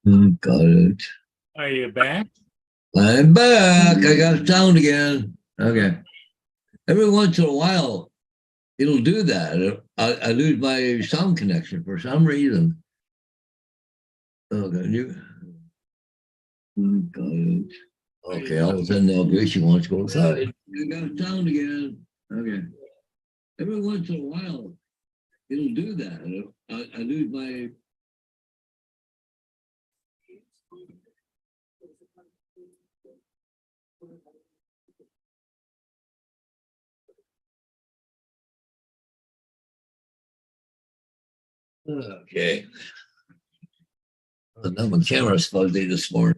Got it. Are you back? I'm back. I got sound again. Okay. Every once in a while, it'll do that. I lose my sound connection for some reason. Okay. Got it. Okay. All of a sudden, now Gracie wants to go outside. I got sound again. Okay. Every once in a while, it'll do that. I lose my. Okay. Now my camera's fuzzy this morning.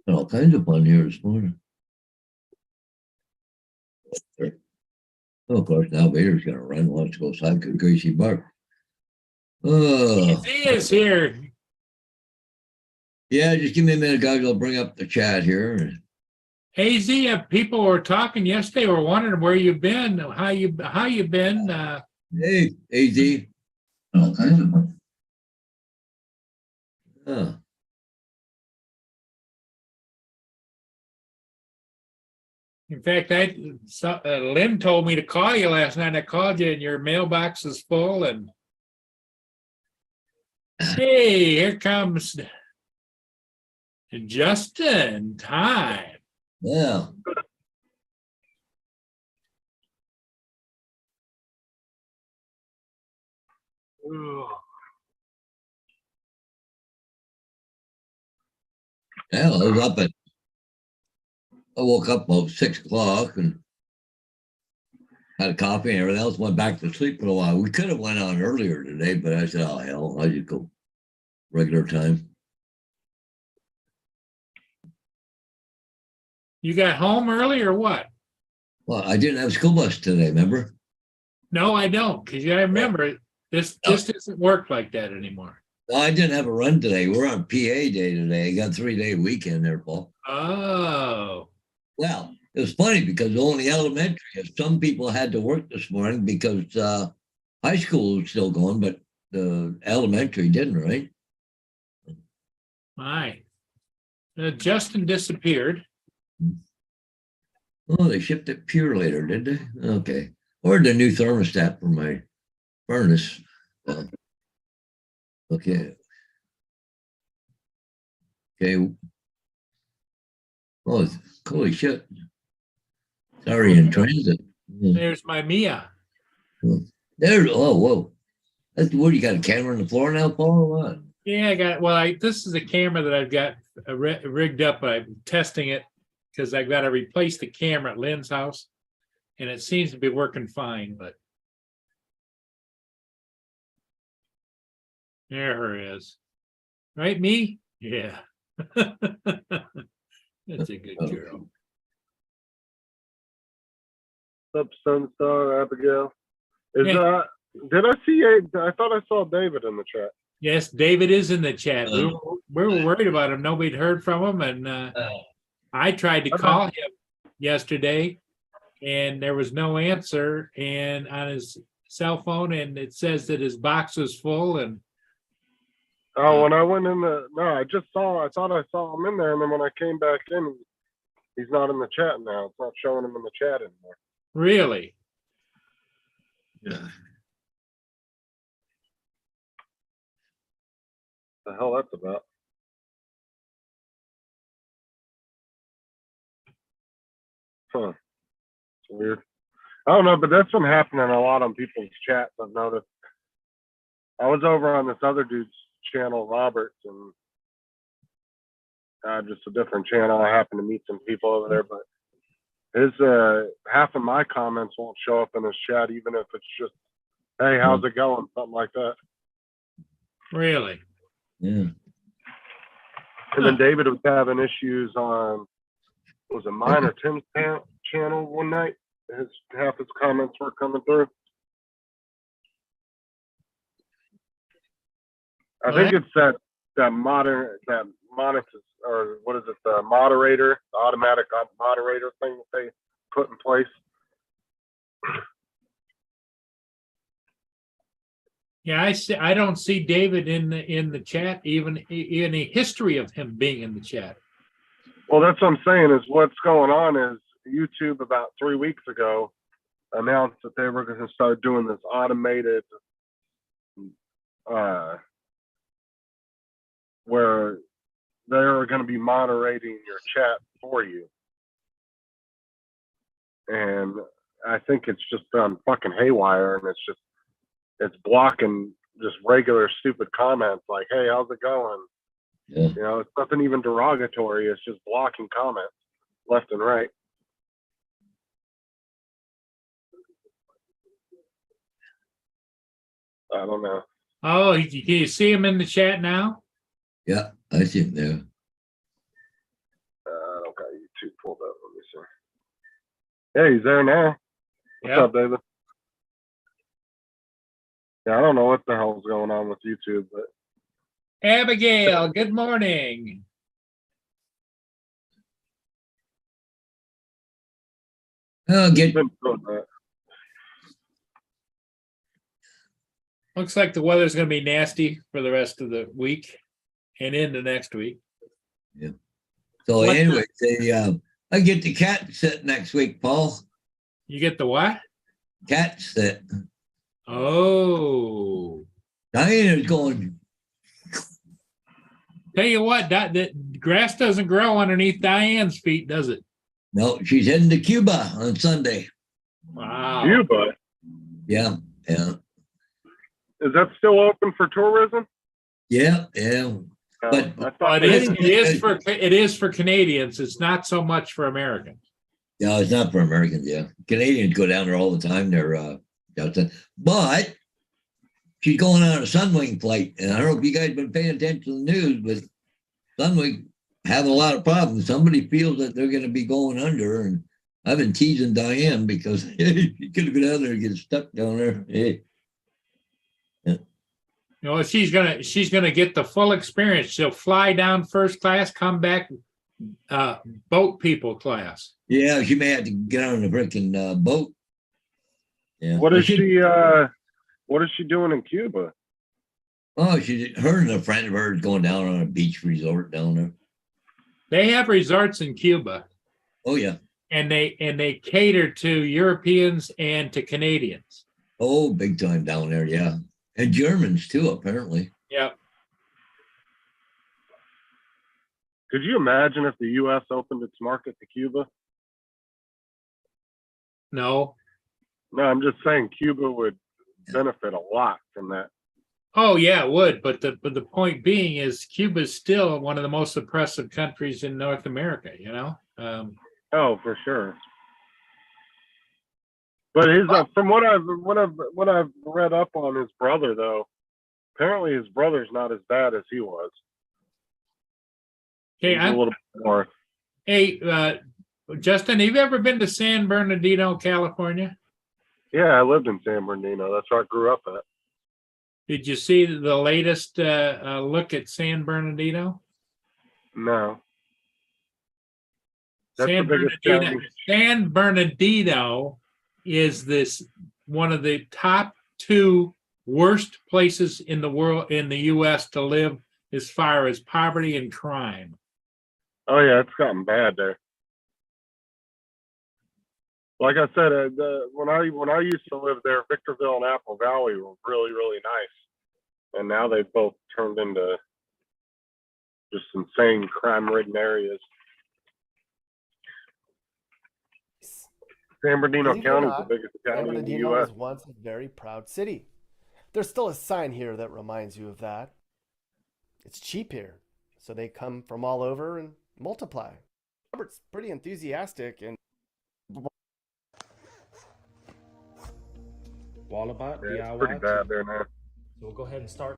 All kinds of fun here this morning. Oh, of course, now Vader's gonna run, wants to go side to Gracie Buck. Oh, He is here. yeah, just give me a minute, guys. I'll bring up the chat here. Hey Z, people were talking yesterday, were wondering where you've been, how you been. Hey, AZ. All kinds of fun. Oh. In fact, Lynn told me to call you last night. I called you, and your mailbox is full. And hey, here comes just in time. Yeah. Yeah, I woke up about 6 o'clock and had a coffee and everything else, went back to sleep for a while. We could have went on earlier today, but I said, oh hell, I just go regular time. You got home early or what? Well, I didn't have a school bus today, remember? No, I don't, because you gotta remember this doesn't work like that anymore. No, I didn't have a run today. We're on PA day today. I got 3-day weekend there, Paul. Oh. Well, it was funny because only elementary, some people had to work this morning because high school was still going, but the elementary didn't, right? My. Justin disappeared. Oh, they shipped it pure later, did they? Okay. Or the new thermostat for my furnace. Okay. Okay. Oh, holy shit. Sorry, in transit. There's my Mia. There's, oh, whoa. That's what, you got a camera on the floor now, Paul, or what? Yeah, I got, well, this is a camera that I've got rigged up. I'm testing it because I've got to replace the camera at Lynn's house, and it seems to be working fine, but there her is. Right, me? Yeah. That's a good girl. What's up, Sunstar, Abigail? Did I see I thought I saw David in the chat. Yes, David is in the chat. We were worried about him. Nobody'd heard from him, and I tried to call him yesterday, and there was no answer. And on his cell phone, and it says that his box was full. And when I went in I thought I saw him in there, and then when I came back in, he's not in the chat now. It's not showing him in the chat anymore. Really? Yeah. The hell that's about? Huh. It's weird. I don't know, but that's been happening a lot on people's chats. I've noticed. I was over on this other dude's channel, Roberts, and just a different channel. I happened to meet some people over there, but his half of my comments won't show up in his chat, even if it's just, "Hey, how's it going?" Something like that. Really? Yeah. And then David was having issues on, was it mine or Tim's channel one night? Half his comments were coming through. I think it's that monitor, or what is it? The moderator, the automatic moderator thing that they put in place. Yeah, I don't see David in the chat, even any history of him being in the chat. Well, that's what I'm saying is what's going on is YouTube about 3 weeks ago announced that they were going to start doing this automated where they're going to be moderating your chat for you. And I think it's just done fucking haywire, and it's blocking just regular stupid comments like, hey, how's it going? Yeah. You know, it's nothing even derogatory. It's just blocking comments left and right. I don't know. Oh, can you see him in the chat now? Yeah, I see him there. I don't got YouTube pulled up. Let me see. Yeah, he's there now. What's Yeah. up, David? Yeah, I don't know what the hell's going on with YouTube, but Abigail, good morning. Oh, it's been doing that. Looks like the weather's going to be nasty for the rest of the week and into next week. so What- anyway, I get the cat sit next week, Paul. You get the what? Cat sit. Oh, Diana's going, tell you what, that grass doesn't grow underneath Diane's feet, does it? no, she's heading to Cuba on Sunday. Wow. Cuba, Yeah, yeah, is that still open for tourism? yeah. No, But- I Well, thought it is for Canadians. It's not so much for Americans. No, it's not for Americans. Yeah, Canadians go down there all the time. They're but she's going on a Sunwing flight, and I don't know if you guys been paying attention to the news, but Sunwing having a lot of problems. Somebody feels that they're going to be going under, and I've been teasing Diane because hey, you could go down there and get stuck down there. Hey, You know, she's gonna get the full experience. She'll fly down first class, come back boat people class. yeah, she may have to get on a freaking boat. Yeah. What is she doing in Cuba? Oh, her and a friend of hers going down on a beach resort down there. They have resorts in Cuba, Oh yeah. and they cater to Europeans and to Canadians. Oh, big time down there. Yeah, and Germans too, apparently. Yep. Could you imagine if the U.S. opened its market to Cuba? No. No, I'm just saying Cuba would benefit a lot from that. Oh yeah, it would. But the point being is Cuba is still one of the most oppressive countries in North America. You know. Oh, for sure. But his from what I've read up on his brother though, apparently his brother's not as bad as he was. Okay, He's a little bit more. Hey, Justin, have you ever been to San Bernardino, California? Yeah, I lived in San Bernardino. That's where I grew up at. Did you see the latest look at San Bernardino? No. That's the biggest county. San Bernardino is this one of the top 2 worst places in the world, in the U.S. to live as far as poverty and crime. Oh yeah, it's gotten bad there. Like I said, when I used to live there, Victorville and Apple Valley were really, really nice, and now they've both turned into just insane crime-ridden areas. San Bernardino Believe it or County is not, the biggest San county in the Bernardino U.S. was once a very proud city. There's still a sign here that reminds you of that. It's cheap here, so they come from all over and multiply. Robert's pretty enthusiastic and Wallabat, Yeah, it's DIY. pretty bad there now. So we'll go ahead and start.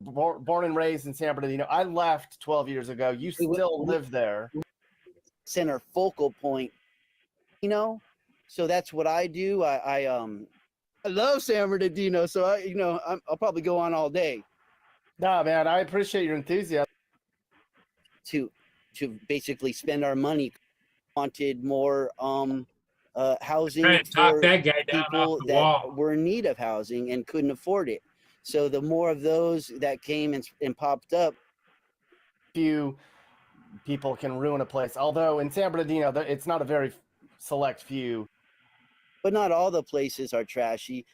born and raised in San Bernardino. I left 12 years ago. You still live there. Center focal point, you know. So that's what I do. I love San Bernardino, so I'll probably go on all day Nah, man, I appreciate your enthusiasm. to basically spend our money. Wanted more housing Trying to talk for that guy down people off the that wall. were in need of housing and couldn't afford it. So the more of those that came and popped up, Few people can ruin a place. Although in San Bernardino, it's not a very select few. but not all the places are trashy.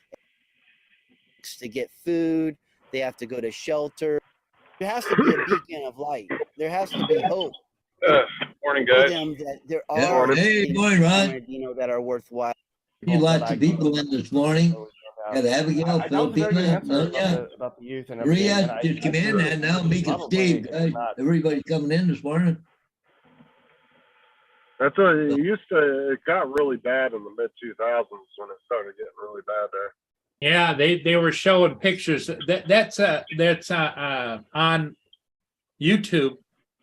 To get food, they have to go to shelter. There has to be a beacon of light. There has to be hope Morning, for guys. them that there Yeah. are Hey, cities morning, in San Ron. Bernardino that are worthwhile. See lots of people in this morning. Got Abigail, That was a very good Filipina, answer Sonia, about the youth and everything. Maria And just came in, and now Mika, probably Steve, guys. not. Everybody's coming in this morning. That's what it used to. It got really bad in the mid 2000s when it started getting really bad there. Yeah, they were showing pictures. That's on YouTube,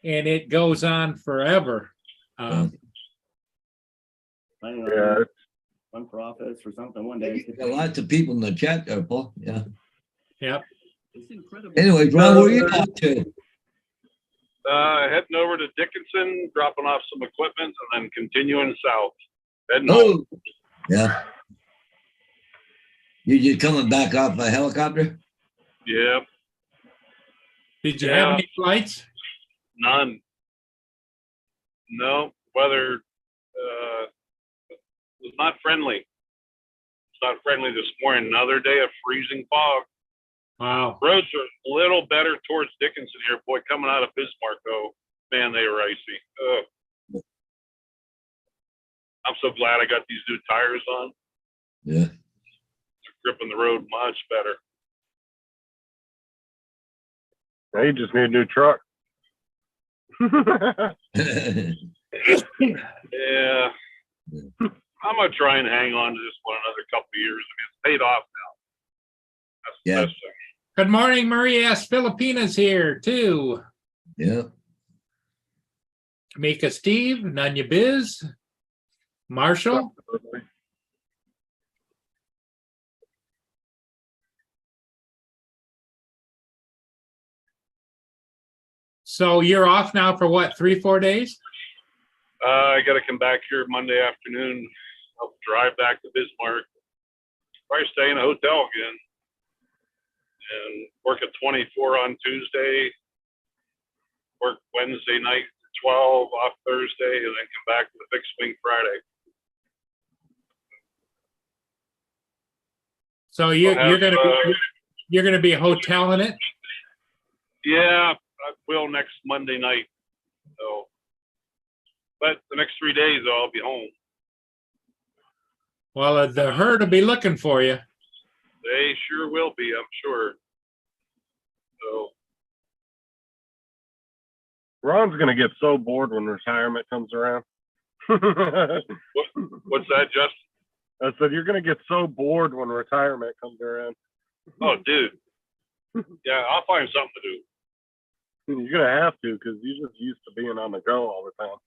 and it goes on forever. Yeah, Run for office or something one day. Got lots of people in the chat there, Paul. Yeah. Yep. It's incredible. Anyways, Ron, where are you off to? heading over to Dickinson, dropping off some equipment, and then continuing south. Heading home. Oh, yeah. You just coming back off a helicopter? Yeah, Did you have Yeah. any flights? none. No, weather was not friendly. It's not friendly this morning. Another day of freezing fog. Wow. Roads are a little better towards Dickinson here. Boy, coming out of Bismarck, though, man, they were icy. Ugh. I'm so glad I got these new tires on. Yeah. It's gripping the road much better. Now you just need a new truck. Yeah. I'm gonna try and hang on to this one another couple of years. I mean, it's paid off now. That's the Yeah. best thing. Good morning, Maria S. Filipinas here too. Yeah. Mika Steve, Nanya Biz, Marshall. So you're off now for what, 3-4 days? I got to come back here Monday afternoon. I'll drive back to Bismarck. Probably stay in a hotel again and work at 24 on Tuesday. Work Wednesday night 12 off Thursday, and then come back to the fixed wing Friday. So you're I'll have, gonna be hoteling it? Yeah, I will next Monday night. So, but the next 3 days I'll be home. Well, the herd will be looking for you. They sure will be, I'm sure. So Ron's gonna get so bored when retirement comes around. what's that, Justin? I said you're gonna get so bored when retirement comes around. Oh, dude. Yeah, I'll find something to do. You're gonna have to because you're just used to being on the go all the time.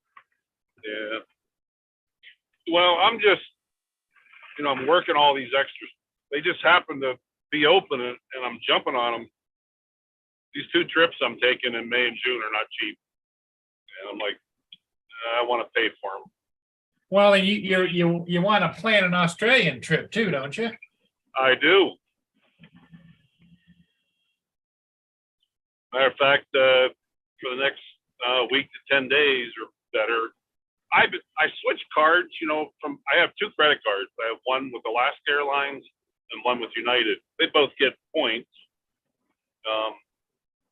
Yeah. Well, I'm just, I'm working all these extras. They just happen to be open, and I'm jumping on them. These 2 trips I'm taking in May and June are not cheap. And I'm like, I want to pay for them. Well, and you want to plan an Australian trip too, don't you? I do. Matter of fact, for the next week to 10 days or better, I switched cards. I have 2 credit cards. I have one with Alaska Airlines and one with United. They both get points,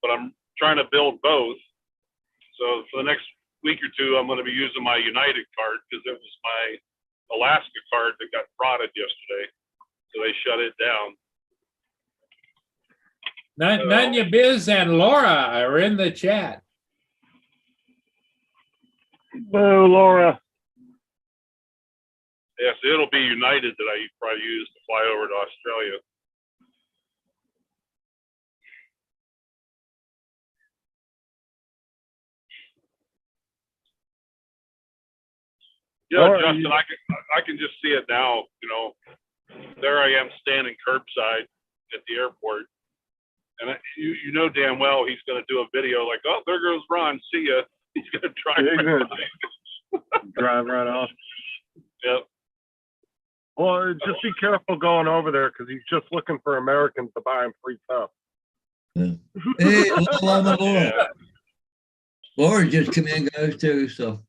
but I'm trying to build both. So for the next week or 2, I'm going to be using my United card because it was my Alaska card that got frauded yesterday. So they shut it down. Nanya Biz and Laura are in the chat. Boo, Laura. Yes, it'll be United that I probably use to fly over to Australia. Yeah, Laura, Justin, I can just see it now. There I am standing curbside at the airport, and you know damn well he's going to do a video like, "Oh, there goes Ron. See ya." He's going to drive Yeah, right by. Drive right off. Yep. Well, just be careful going over there because he's just looking for Americans to buy him free stuff. Hey, hello, my Laura. Yeah. Laura just come in, guys, too. So,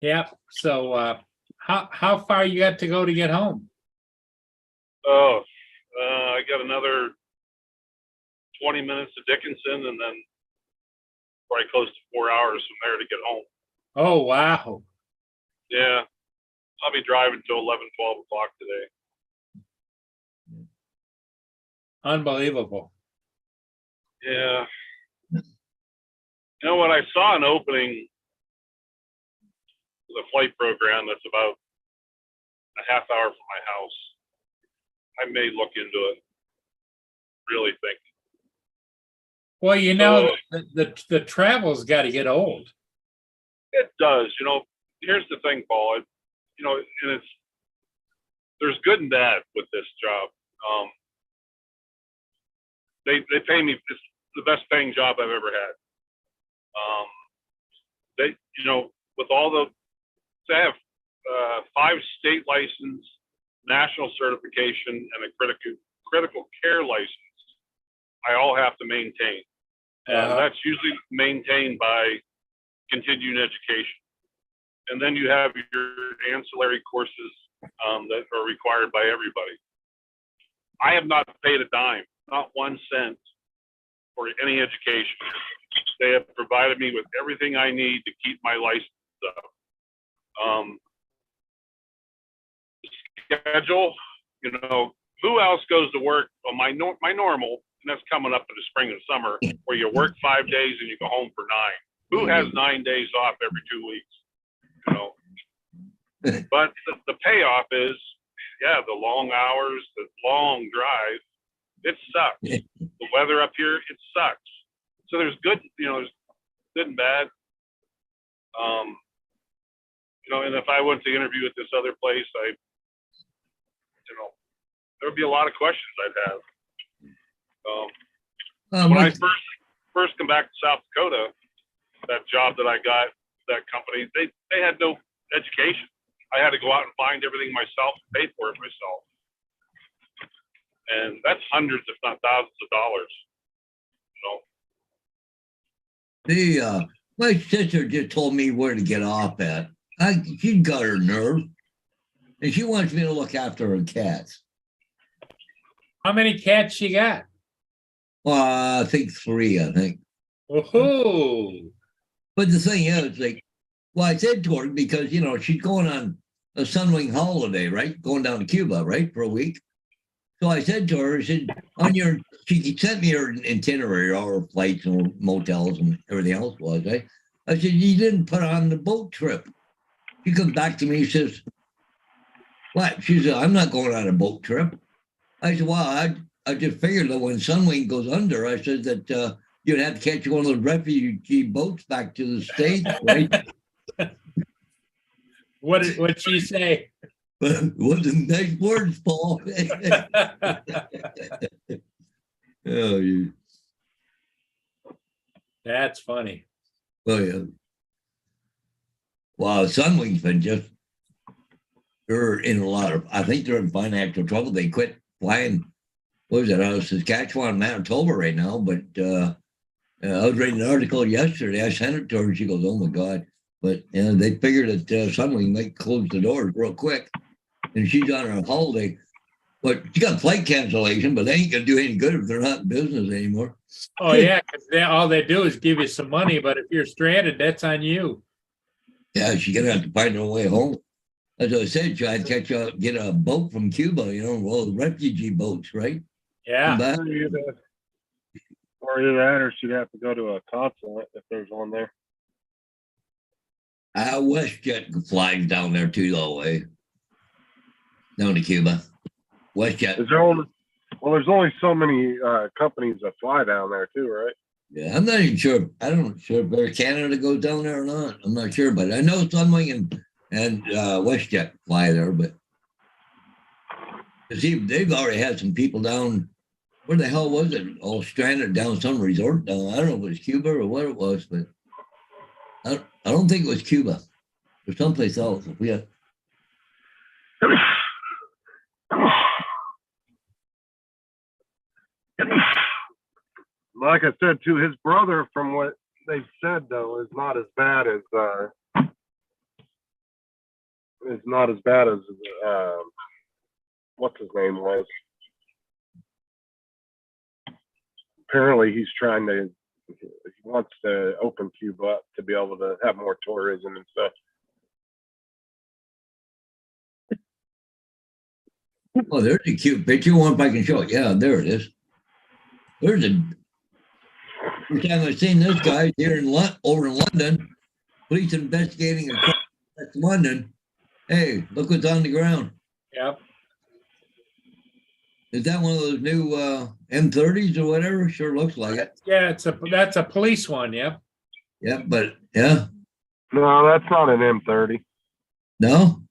Yep. So how far you got to go to get home? Oh, I got another 20 minutes to Dickinson and then probably close to 4 hours from there to get home. Oh, wow. Yeah. I'll be driving till 11, 12 o'clock today. Unbelievable. Yeah. You know what? I saw an opening for the flight program that's about a half hour from my house. I may look into it. Really think. Well, you know, the travel's got to get old. It does. You know, here's the thing, Paul. You know, and there's good and bad with this job. They pay me. It's the best paying job I've ever had. They, you know, with all they have 5 state license, national certification, and a critical care license. I all have to maintain. That's usually maintained by continuing education. And then you have your ancillary courses that are required by everybody. I have not paid a dime, not 1 cent for any education. They have provided me with everything I need to keep my license up. Schedule, you know, who else goes to work on my normal, and that's coming up in the spring and summer, where you work 5 days and you go home for 9. Who has 9 days off every 2 weeks? You know, but the payoff is, yeah, the long hours, the long drive. It sucks. The weather up here, it sucks. So there's good, you know, there's good and bad. You know, and if I went to interview at this other place, you know, there would be a lot of questions I'd have. When I first come back to South Dakota, that job that I got, that company, they had no education. I had to go out and find everything myself, pay for it myself. And that's hundreds, if not thousands of dollars. You know? my sister just told me where to get off at. She got her nerve, and she wants me to look after her cats. How many cats she got? I think 3, I think. Oh, But the thing is, like, well, I said to her, because, you know, she's going on a Sunwing holiday, right? Going down to Cuba, right? For a week. So I said to her, I said, she sent me her itinerary, all her flights and motels and everything else was. I said, you didn't put on the boat trip. She comes back to me, and says, what? She said, I'm not going on a boat trip. I said, well, I just figured that when Sunwing goes under, I said that you'd have to catch one of those refugee boats back to the States, right? What'd she say? Wasn't nice words, Paul. Oh, you. That's funny. Oh, yeah. Wow, Sunwing's been they're in a lot of, I think they're in financial trouble. They quit flying, what was it, out of Saskatchewan, Manitoba right now. But I was reading an article yesterday. I sent it to her and she goes, oh my God. But they figured that Sunwing might close the doors real quick. And she's on her holiday. But she got flight cancellation, but they ain't going to do any good if they're not in business anymore. Oh, yeah, because all they do is give you some money, but if you're stranded, that's on you. Yeah, she's going to have to find her way home. As I said, she'd get a boat from Cuba, you know, all the refugee boats, right? Yeah. Or either that, or she'd have to go to a consulate if there's one there. WestJet flies down there too, though, way down to Cuba. WestJet. There's only so many companies that fly down there too, right? Yeah, I'm not even sure. I don't know if Air Canada goes down there or not. I'm not sure, but I know Sunwing and WestJet fly there. But See, they've already had some people down. Where the hell was it? All stranded down some resort down. I don't know if it was Cuba or what it was, but I don't think it was Cuba. Or someplace else. Yeah. Like I said, too, his brother, from what they've said though, is not as bad as what's his name was. Apparently, he wants to open Cuba up to be able to have more tourism and stuff. Oh, there's a cute picture. One if I can show it. Yeah, there it is. There's a. First time I've seen this guy here over in London. Police investigating across London. Hey, look what's on the ground. Yep. Is that one of those new M30s or whatever? Sure looks like it. Yeah, that's a police one. Yep. Yeah, but yeah. No, that's not an M30. No?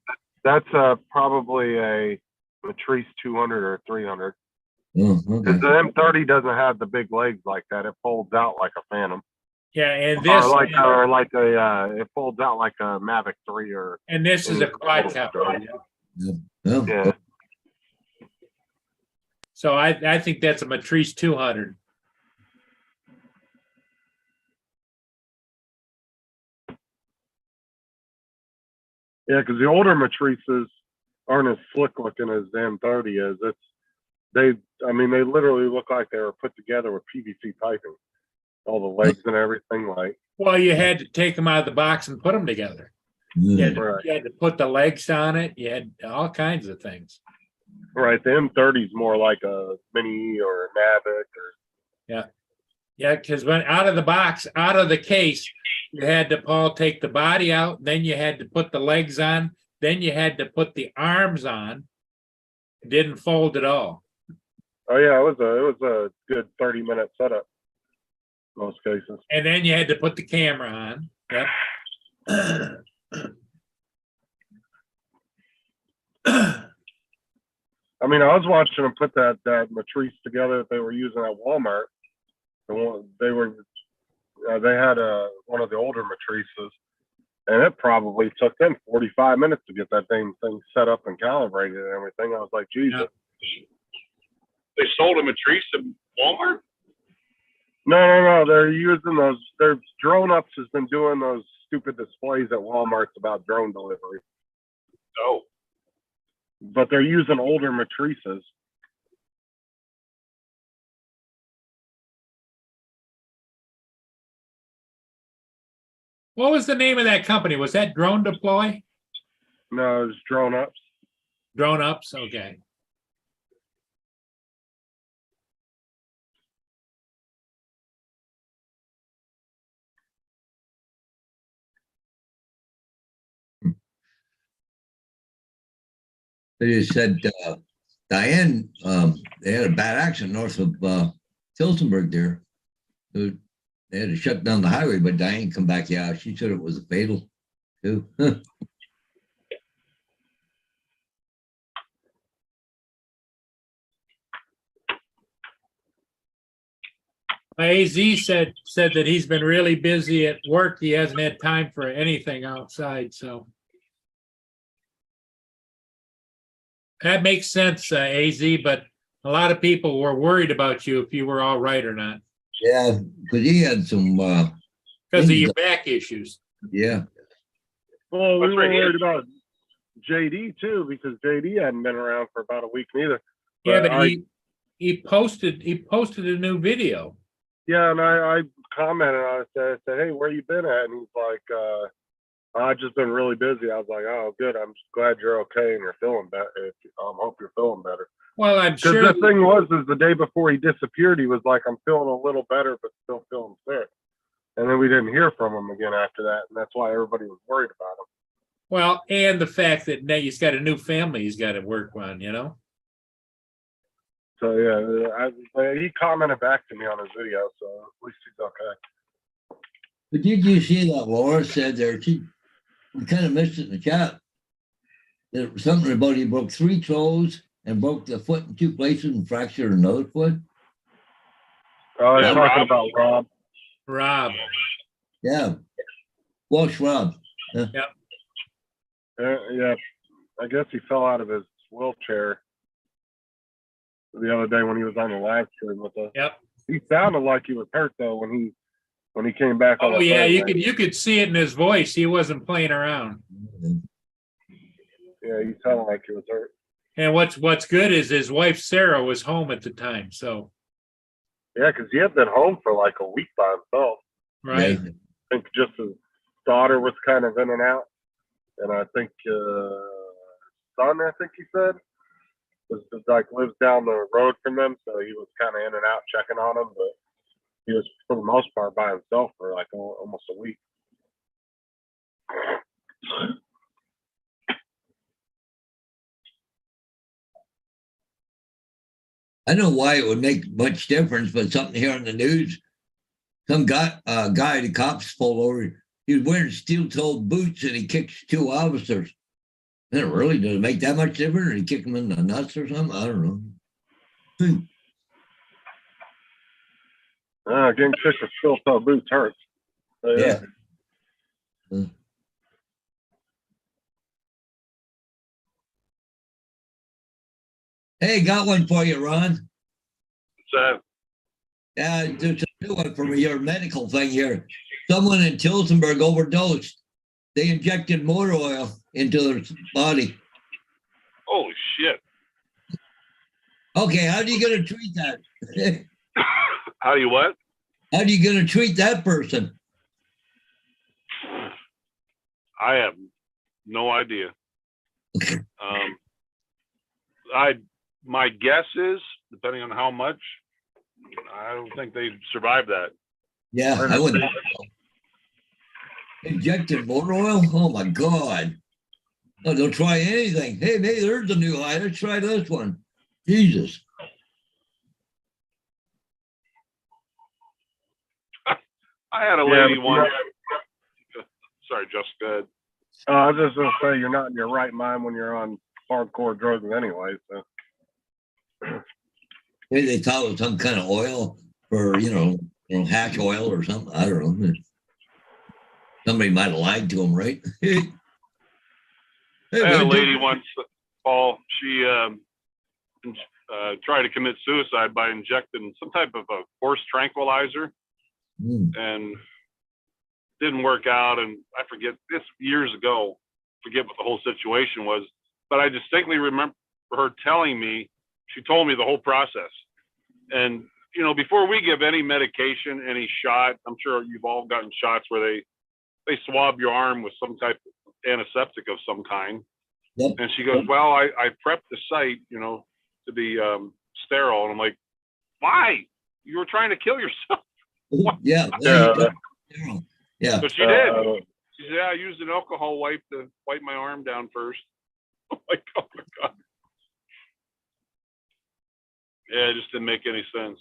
That's probably a Matrice 200 or 300. Oh, Because okay. the M30 doesn't have the big legs like that. It folds out like a Phantom. Yeah, and this It folds out like a Mavic 3 or. and this is a quad copter. Well, Yeah. So I think that's a Matrice 200. Yeah, because the older Matrices aren't as slick looking as the M30 is. They literally look like they were put together with PVC piping. All the legs and everything, like. Well, you had to take them out of the box and put them together. You had, Right. you had to put the legs on it. You had all kinds of things. Right, the M30 is more like a Mini or a Mavic or. Yeah, because when out of the box, out of the case, you had to, Paul, take the body out. Then you had to put the legs on. Then you had to put the arms on. It didn't fold at all. Oh yeah, it was a good 30-minute setup. Most cases. And then you had to put the camera on. Yep. I mean, I was watching them put that Matrice together that they were using at Walmart. They had one of the older Matrices, and it probably took them 45 minutes to get that thing set up and calibrated and everything. I was like, Jesus. Yeah. They sold a Matrice at Walmart? No. They're using those. Their Drone Ups has been doing those stupid displays at Walmart's about drone delivery, Oh, but they're using older Matrices. What was the name of that company? Was that Drone Deploy? No, it's Drone Ups. Drone Ups? Okay. they just said Diane, they had a bad accident north of Tilsonburg there. They had to shut down the highway, but Diane come back. Yeah, she said it was a fatal too. AZ said that he's been really busy at work. He hasn't had time for anything outside, so. That makes sense, AZ, but a lot of people were worried about you if you were all right or not Yeah, because he had some. because of your back issues. Yeah, Well, we That's were right, yeah. worried about JD too, because JD hadn't been around for about a week neither. Yeah, But but he posted a new video. Yeah, and I commented on it. I said, "Hey, where you been at?" And he's like, "I've just been really busy." I was like, "Oh, good. I'm just glad you're okay and you're feeling better. Hope you're feeling better." Well, I'm Because sure. the thing is the day before he disappeared, he was like, "I'm feeling a little better, but still feeling sick." And then we didn't hear from him again after that, and that's why everybody was worried about him. Well, and the fact that now he's got a new family he's got to work on, you know? So yeah, he commented back to me on his video, so at least he's okay. but did you see that Laura said there? We kind of missed it in the chat. There was something about he broke 3 toes and broke the foot in 2 places and fractured another foot. Oh, Yeah, I'm talking Rob. about Rob. Rob. Yeah. Walsh Rob. Yeah, I guess he fell out of his wheelchair the other day when he was on the live stream with us. Yep. He sounded like he was hurt though when he came back on Oh the yeah, phone. you could see it in his voice. He wasn't playing around. Yeah, he sounded like he was hurt. And what's good is his wife Sarah was home at the time. So Yeah, because he had been home for like a week by himself. right. Yeah. I think just his daughter was kind of in and out, and I think son, I think he said, was like lives down the road from them, so he was kind of in and out checking on him, but he was for the most part by himself for like almost a week. I don't know why it would make much difference, but something here on the news, some guy, the cops pulled over. He was wearing steel-toed boots and he kicks 2 officers. And it really does it make that much difference? Or he kick them in the nuts or something? I don't know. Getting kicked with steel-toe boots hurts. So, yeah. Hey, got one for you, Ron. So, There's a new one for your medical thing here. Someone in Tilsonburg overdosed. They injected motor oil into their body. holy shit. Okay, how are you going to treat that? How do you what? How are you going to treat that person? I have no idea. My guess is, depending on how much, I don't think they'd survive that. Yeah, I wouldn't. Injected motor oil? Oh my God. Oh, they'll try anything. Hey, there's a new high. Let's try this one. Jesus. I had a Yeah, lady but once. Sorry, Jessica. I was just gonna say you're not in your right mind when you're on hardcore drugs anyway. So Maybe they thought it was some kind of oil for, hash oil or something. I don't know. Somebody might have lied to them, right? I had a lady once, Paul. She tried to commit suicide by injecting some type of a horse tranquilizer, and didn't work out. And I forget, this years ago, forget what the whole situation was, but I distinctly remember her telling me, she told me the whole process. And, before we give any medication, any shot, I'm sure you've all gotten shots where they swab your arm with some type of antiseptic of some kind. Yep. And she goes, well, I prepped the site, to be sterile. And I'm like, why? You were trying to kill yourself. Yeah. Yeah. So she did. She said, yeah, I used an alcohol wipe to wipe my arm down first. I'm like, oh my God. Yeah, it just didn't make any sense.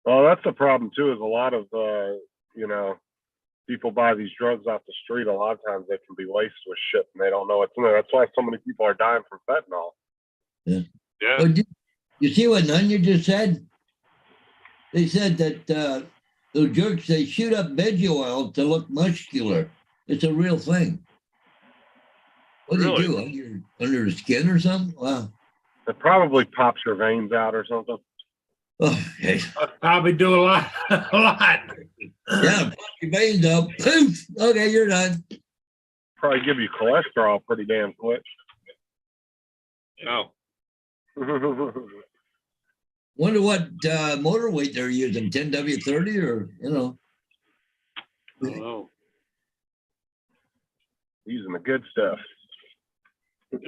well, that's the problem too. Is a lot of people buy these drugs off the street. A lot of times they can be laced with shit and they don't know what's in there. That's why so many people are dying from fentanyl. Yeah. Oh, you see what Nunya just said? They said that the jerks, they shoot up veggie oil to look muscular. It's a real thing. What do Really? you do? Under the skin or something? Wow. It probably pops your veins out or something. Oh, okay. Probably do a lot. Yeah, pop your veins up. Poof. Okay, you're done. Probably give you cholesterol pretty damn quick. No. Wonder what motor weight they're using, 10W30 or, I don't know. Using the good stuff.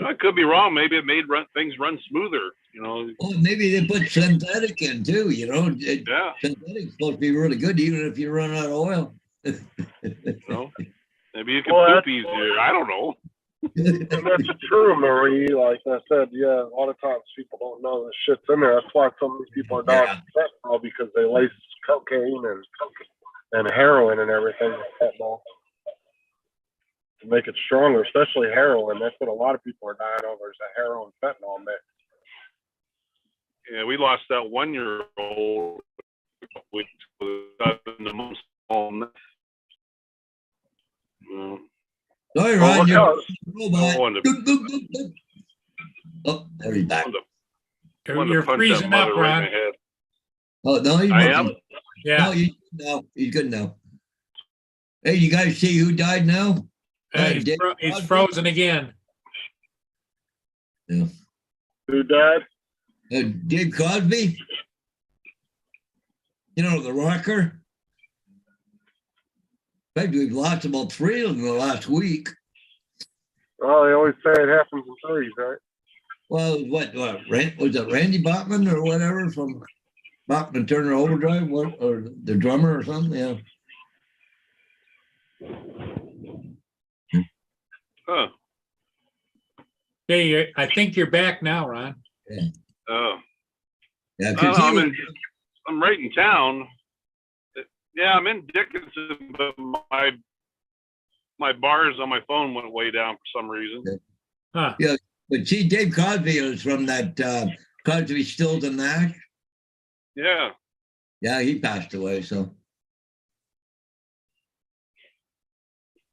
I could be wrong. Maybe it made things run smoother. Oh, maybe they put synthetic in too, Yeah. Synthetic's supposed to be really good even if you run out of oil. Maybe you can Well, poop easier. I don't know. And that's true, Marie. Like I said, yeah, a lot of times people don't know this shit's in there. That's why so many people are dying from fentanyl, because they lace cocaine and heroin and everything with fentanyl. to make it stronger, especially heroin. That's what a lot of people are dying over is a heroin fentanyl mix. Yeah, we lost that 1-year-old weeks in the most small mess. Sorry, Well, Ron, look you're out. robot. wanted Doop, doop, doop, doop. Oh, there he's back. You're freezing up, Ron. Oh, no, he's I am. No, Yeah. he's good now. He's good now. Hey, you guys see who died now? Dave He's Crosby? frozen again. Yeah. Who died? Dave Crosby. You know, the rocker. In fact, we've lost about 3 of them in the last week. Oh, they always say it happens in threes, right? Well, was it Randy Bachman or whatever from Bachman Turner Overdrive, or the drummer or something? Yeah. Huh. Hey, I think you're back now, Ron. Oh. Yeah, Oh, because I'm right in town. Yeah, I'm in Dickinson, but my bars on my phone went way down for some reason. Huh. but see, Dave Crosby was from that Crosby, Stills and Nash. Yeah. Yeah, he passed away. So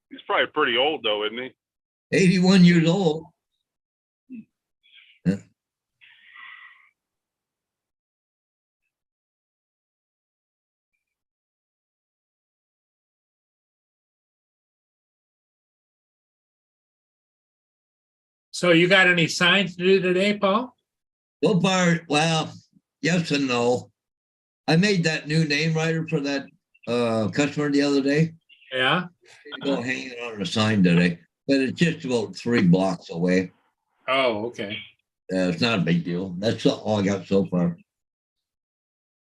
He's probably pretty old though, isn't he? 81 years old. Yeah. So you got any signs to do today, Paul? So far, well, yes and no. I made that new name writer for that customer the other day. Yeah. Go hanging on a sign today, but it's just about 3 blocks away. Oh, okay. It's not a big deal. That's all I got so far.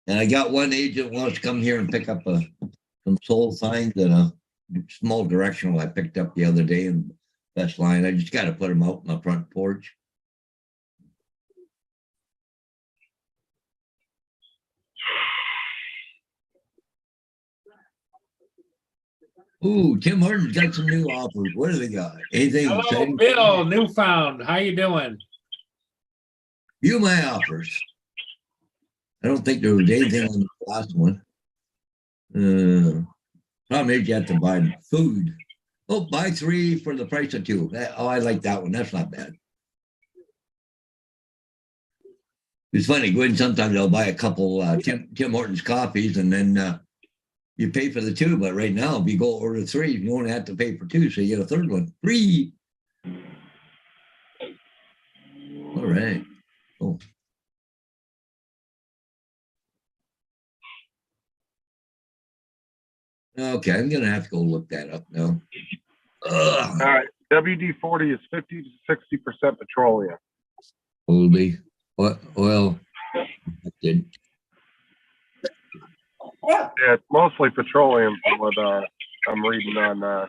And I got one agent wants to come here and pick up some soul signs and a small directional I picked up the other day in Best Line. I just got to put them out on my front porch. Ooh, Tim Hortons got some new offers. What do they got? Anything Hello, exciting? Bill, Newfound. How you doing? You my offers. I don't think there was anything on the last one. Problem is you have to buy food. Oh, buy 3 for the price of 2. I like that one. That's not bad. It's funny, Gwen, sometimes I'll buy a couple Tim Hortons coffees and then you pay for the 2. But right now, if you go order 3, you only have to pay for 2. So you get a third one free. All right. Cool. Okay, I'm going to have to go look that up now. All right. WD-40 is 50 to 60% petroleum. Holy. What? Well, I did. Yeah, it's mostly petroleum from what I'm reading on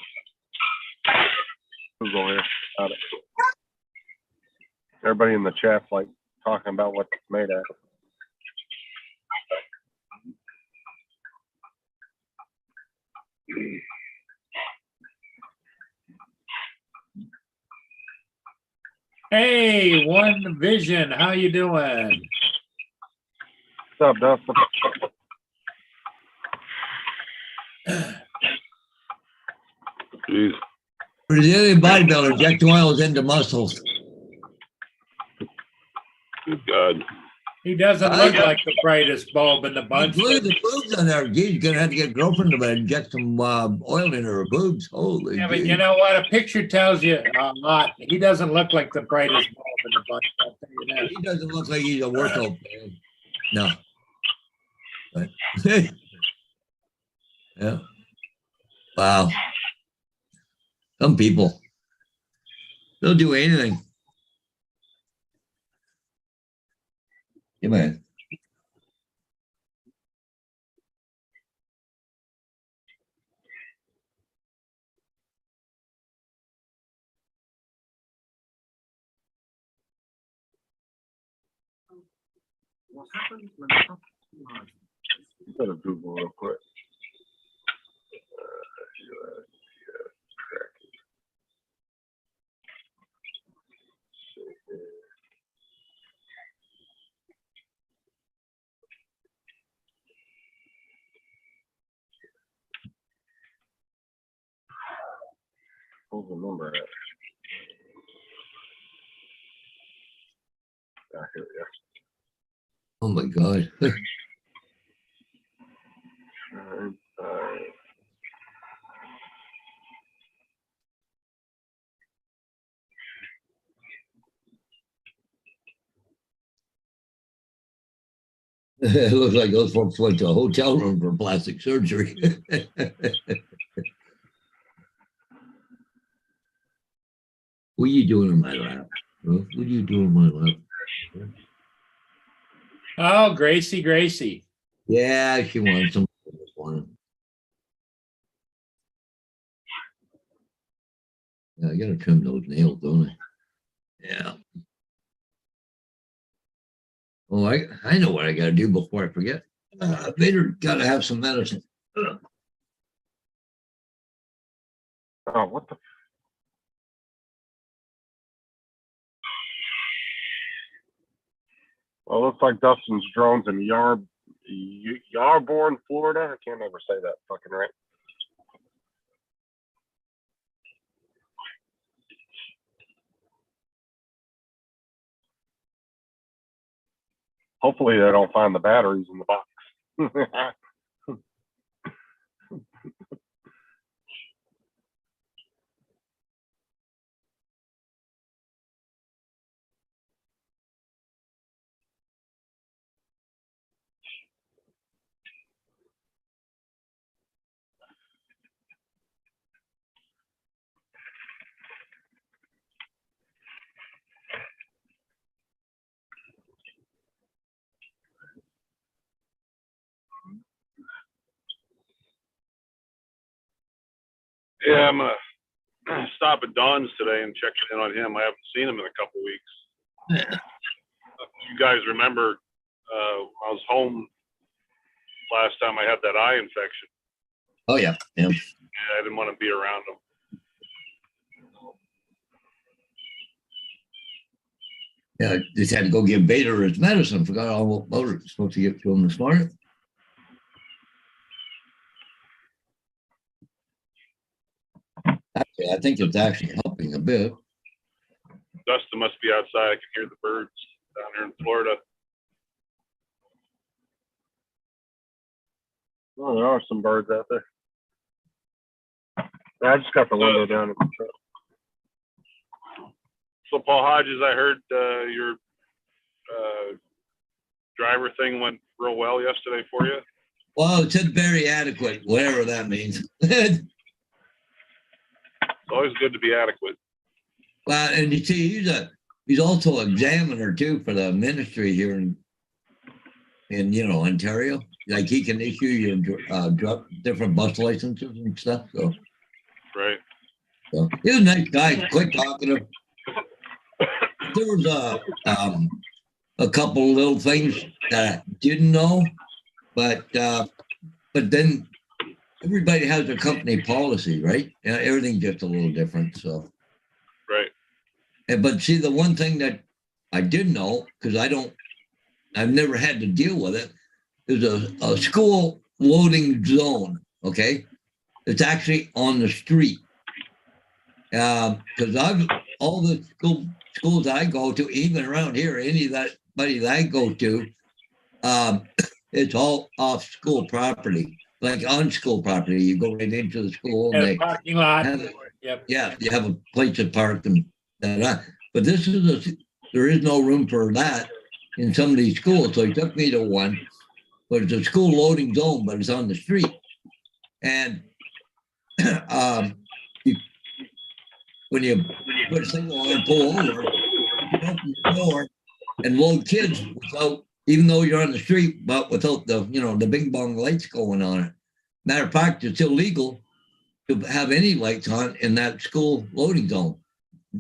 Google here. About it. Everybody in the chat's like talking about what it's made of. Hey, One Vision. How you doing? What's up, Dustin? Jeez. Brazilian bodybuilder inject oils into muscles. Good God. He doesn't look like the brightest bulb in the bunch. Look at the boobs on there. Geez, gonna have to get a girlfriend to inject some oil in her boobs. Holy. Yeah, but geez. you know what? A picture tells you a lot. He doesn't look like the brightest bulb in the bunch. I'll tell you that. He doesn't look like he's a workout fan. No. But, yeah. Wow. Some people, they'll do anything. Yeah, man. Better Google real quick. What's the number at? Ah, here we Oh my God. go. It looks like those folks went to a hotel room for plastic surgery. What are you doing in my lap? Huh? What are you doing in my lap? Oh, Gracie. Yeah, she wants some this morning. Yeah, I gotta trim those nails, don't I? Yeah. Oh, I know what I gotta do before I forget. Vader gotta have some medicine. Oh, what the? Well, looks like Dustin's drones in Yarborn, Florida. I can't ever say that fucking right. Hopefully they don't find the batteries in the box. Yeah, I'm gonna stop at Don's today and check in on him. I haven't seen him in a couple weeks. You guys remember I was home last time I had that eye infection. Oh yeah, yeah. Yeah, I didn't want to be around him. Yeah, I just had to go give Vader his medicine. Forgot all about it. Supposed to give to him this morning. Actually, I think it's actually helping a bit. Dustin must be outside. I can hear the birds down here in Florida. Oh, there are some birds out there. Yeah, I just got the window down in the truck. So Paul Hodges, I heard your driver thing went real well yesterday for you. Well, it's very adequate, whatever that means. It's always good to be adequate. Well, and you see, he's also an examiner too for the ministry here in Ontario. Like he can issue you different bus licenses and stuff. So Right. He's a nice guy, quick talkative. There was a couple little things that I didn't know, but then everybody has their company policy, right? Yeah, everything's just a little different. So Right. but see, the one thing that I did know, because I've never had to deal with it, is a school loading zone. Okay, it's actually on the street. Because all the schools I go to, even around here, anybody that I go to, it's all off school property, like on school property. You go right into the school and Yeah, they parking lot. Yep. Yeah, you have a place to park and that. But there is no room for that in some of these schools. So he took me to one, but it's a school loading zone, but it's on the street. And when you put a single line pull over, you open the door and load kids without, even though you're on the street, but without the bing bong lights going on it. Matter of fact, it's illegal to have any lights on in that school loading zone.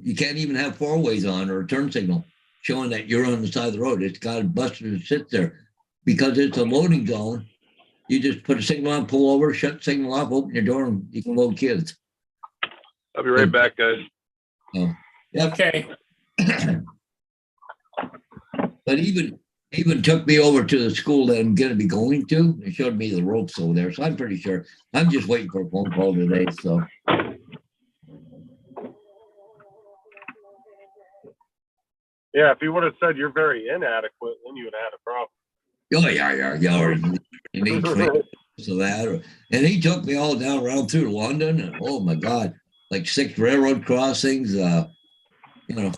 You can't even have four ways on or a turn signal showing that you're on the side of the road. It's got a buster to sit there because it's a loading zone. You just put a signal on, pull over, shut the signal off, open your door, and you can load kids. I'll be right back, guys. So, yep. Okay. But even took me over to the school that I'm going to be going to and showed me the ropes over there. So I'm pretty sure. I'm just waiting for a phone call today. So Yeah, if he would have said you're very inadequate, then you would have had a problem. Oh, yeah. Or you need training for that. And he took me all down around through London. And oh, my God, like 6 railroad crossings, you know.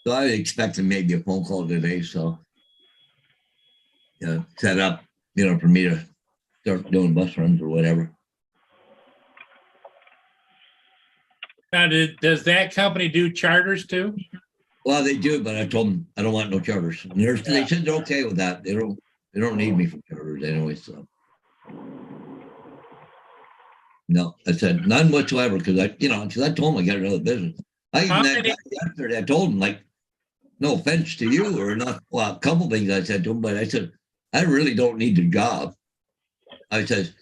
So I expected maybe a phone call today. So, yeah, set up, for me to start doing bus runs or whatever. Now, does that company do charters too? Well, they do, but I told them I don't want no charters. And they said they're okay with that. They don't need me for charters anyway. So no, I said none whatsoever because I told them I got another business. I even that guy yesterday, I told him, like, no offense to you or not. Well, a couple things I said to him, but I said I really don't need the job. I said,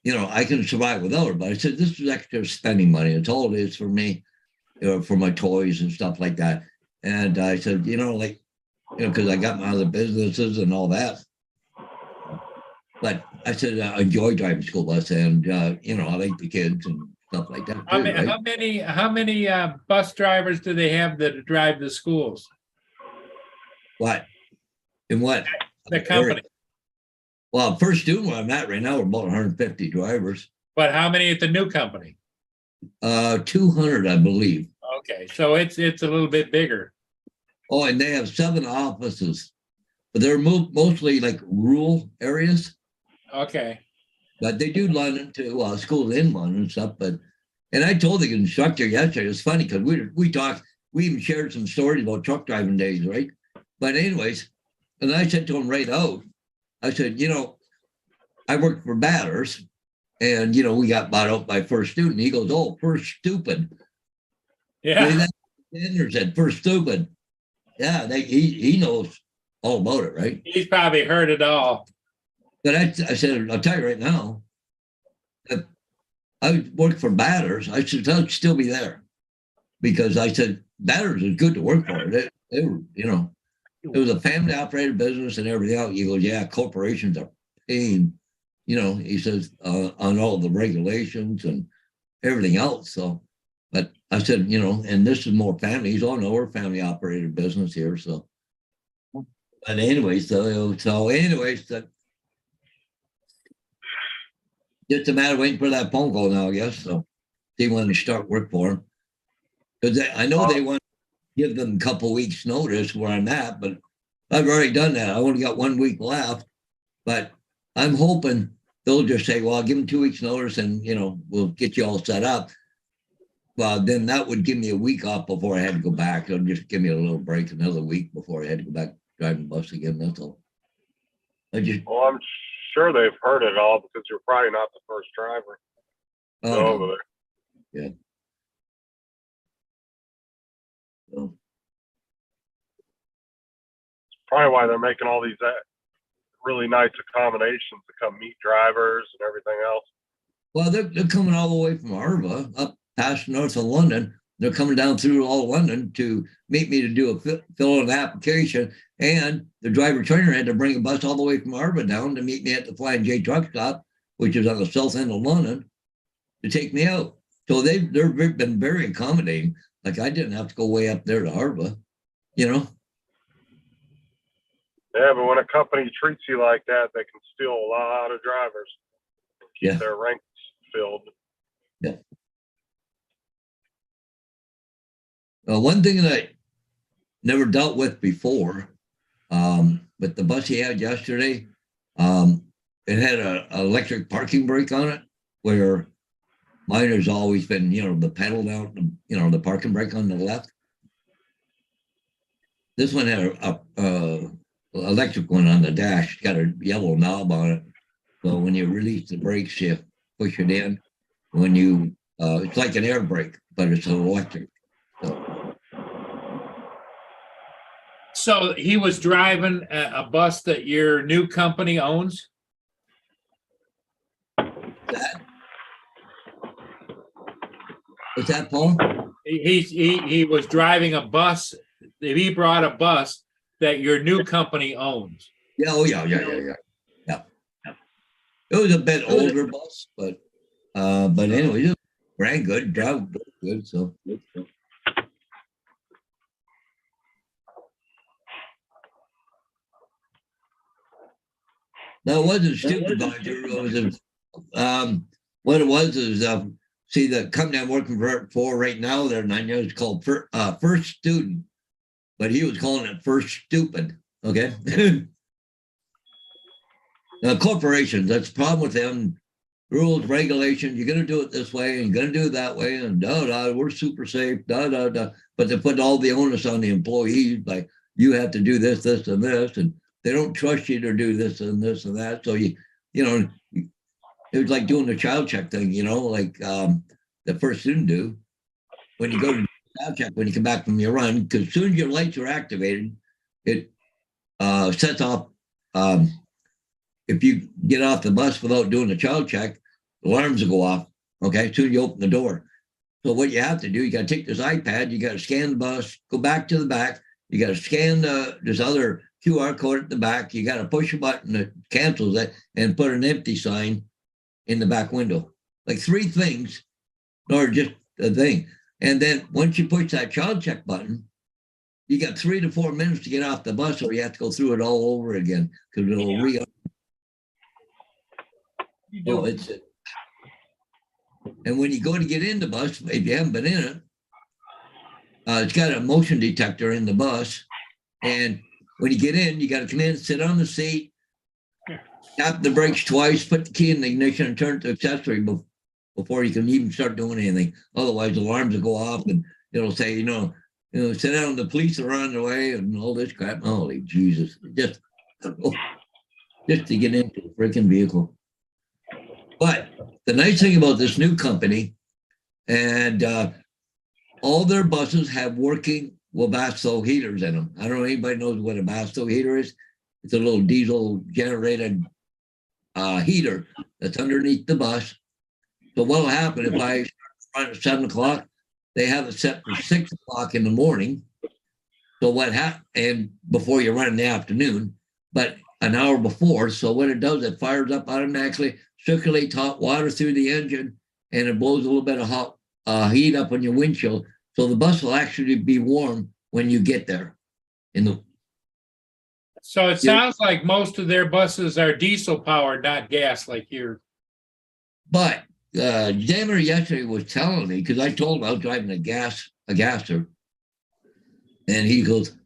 I can survive without it, but I said this is extra spending money. It's all it is for me, for my toys and stuff like that. And I said, because I got my other businesses and all that. But I said, I enjoy driving school bus and, I like the kids and stuff like that. Too, right? How many bus drivers do they have that drive the schools? What? In what? The company. Well, first student where I'm at right now, we're about 150 drivers. But how many at the new company? 200, I believe. Okay, so it's a little bit bigger. Oh, and they have 7 offices, but they're mostly like rural areas. Okay. But they do London to schools in London and stuff. And I told the instructor yesterday, it's funny because we talked, we even shared some stories about truck driving days, right? But anyways, and I said to him right out, I said, I worked for Batters and, we got bought out by First Student. He goes, oh, First Stupid. Yeah. Sanders said First Stupid. Yeah, he knows all about it, right? He's probably heard it all. But I said, I'll tell you right now, if I worked for Batters, I should still be there. Because I said, Batters is good to work for. They were, it was a family operated business and everything else. He goes, yeah, corporations are paying, he says, on all the regulations and everything else. So, but I said, and this is more family. He's all know we're family operated business here. So, but anyways, just a matter of waiting for that phone call now, I guess. So, they want to start work for him. Because I know they want to give them a couple weeks notice where I'm at, but I've already done that. I only got 1 week left, but I'm hoping they'll just say, well, I'll give them 2 weeks notice and, we'll get you all set up. Well, then that would give me a week off before I had to go back. It'll just give me a little break, another week before I had to go back driving the bus again. That's all. Well, I'm sure they've heard it all because you're probably not the first driver. Oh, no. Yeah. So. Probably why they're making all these really nice accommodations to come meet drivers and everything else. Well, they're coming all the way from Arva up past north of London. They're coming down through all of London to meet me to do fill an application. And the driver trainer had to bring a bus all the way from Arva down to meet me at the Flying J truck stop, which is on the south end of London, to take me out. So they've been very accommodating. Like I didn't have to go way up there to Arva, Yeah, but when a company treats you like that, they can steal a lot of drivers. Keep their ranks filled. Yeah. One thing that I never dealt with before, but the bus he had yesterday, it had an electric parking brake on it, where mine has always been, the pedal down, the parking brake on the left. This one had a electric one on the dash, got a yellow knob on it. So when you release the brakes, you push it in. When you, it's like an air brake, but it's electric. So he was driving a bus that your new company owns? What's that, Paul? He was driving a bus. He brought a bus that your new company owns. Yeah, oh yeah. It was a bit older bus, but anyway, ran good, drove good, so. No, it wasn't supervisor. It was what it was is see the company I'm working for right now. There 9 years called First Student, but he was calling it First Stupid. Okay. Now corporations, that's the problem with them. Rules, regulations. You're gonna do it this way, and you're gonna do it that way, and we're super safe. But they put all the onus on the employees. Like you have to do this, this, and this, and they don't trust you to do this and this and that. So you know, it was like doing the child check thing, like the First Student do. When you go to child check, when you come back from your run, because as soon as your lights are activated, it sets off. If you get off the bus without doing the child check, the alarms will go off. Okay, as soon as you open the door. So what you have to do, you got to take this iPad, you got to scan the bus, go back to the back, you got to scan this other QR code at the back, you got to push a button that cancels it and put an empty sign in the back window. Like 3 things, or just a thing. And then once you push that child check button, you got 3 to 4 minutes to get off the bus, or you have to go through it all over again because it'll Oh, it's it. And when you go to get in the bus, if you haven't been in it, it's got a motion detector in the bus. And when you get in, you got to come in, sit on the seat, tap the brakes twice, put the key in the ignition, and turn it to accessory before you can even start doing anything. Otherwise, alarms will go off, and it'll say, sit down. The police are on the way, and all this crap. Holy Jesus! Just to get into the freaking vehicle. But the nice thing about this new company, and all their buses have working Webasto heaters in them. I don't know if anybody knows what a Webasto heater is. It's a little diesel generated heater that's underneath the bus. So what will happen if I run at 7 o'clock? They have it set for 6 o'clock in the morning. So and before you run in the afternoon, but an hour before. So what it does, it fires up automatically, circulates hot water through the engine, and it blows a little bit of hot heat up on your windshield. So the bus will actually be warm when you get there. So it sounds like most of their buses are diesel powered, not gas like yours. But Jammer yesterday was telling me, because I told him I was driving a gasser, and he goes,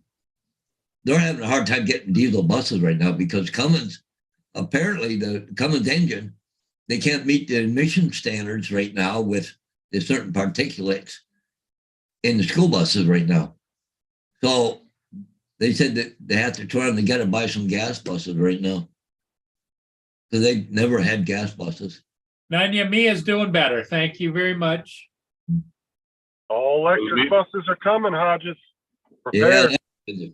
they're having a hard time getting diesel buses right now because Cummins, apparently the Cummins engine, they can't meet the emission standards right now with the certain particulates in the school buses right now. So they said that they have to try and get to buy some gas buses right now. Because they've never had gas buses. Nanya Mia's doing better. Thank you very much. All electric buses are coming, Hodges. Prepare. Yeah.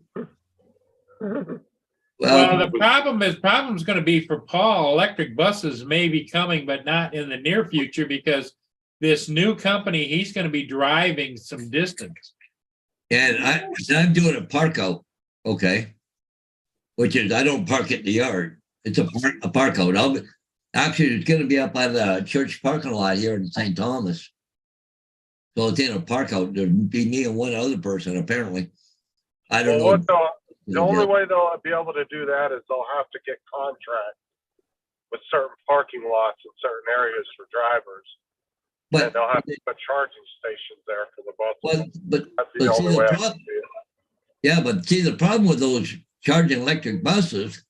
Well, the problem's going to be for Paul. Electric buses may be coming, but not in the near future because this new company, he's going to be driving some distance. And I'm doing a park out, okay, which is I don't park at the yard. It's a park out. Actually, it's going to be up by the church parking lot here in St. Thomas. So it's in a park out. There'd be me and one other person, apparently. I don't know. The only way they'll be able to do that is they'll have to get contract with certain parking lots in certain areas for drivers. And they'll have to put charging stations there for the buses. That's the only way I can see it. Yeah, but see, the problem with those charging electric buses,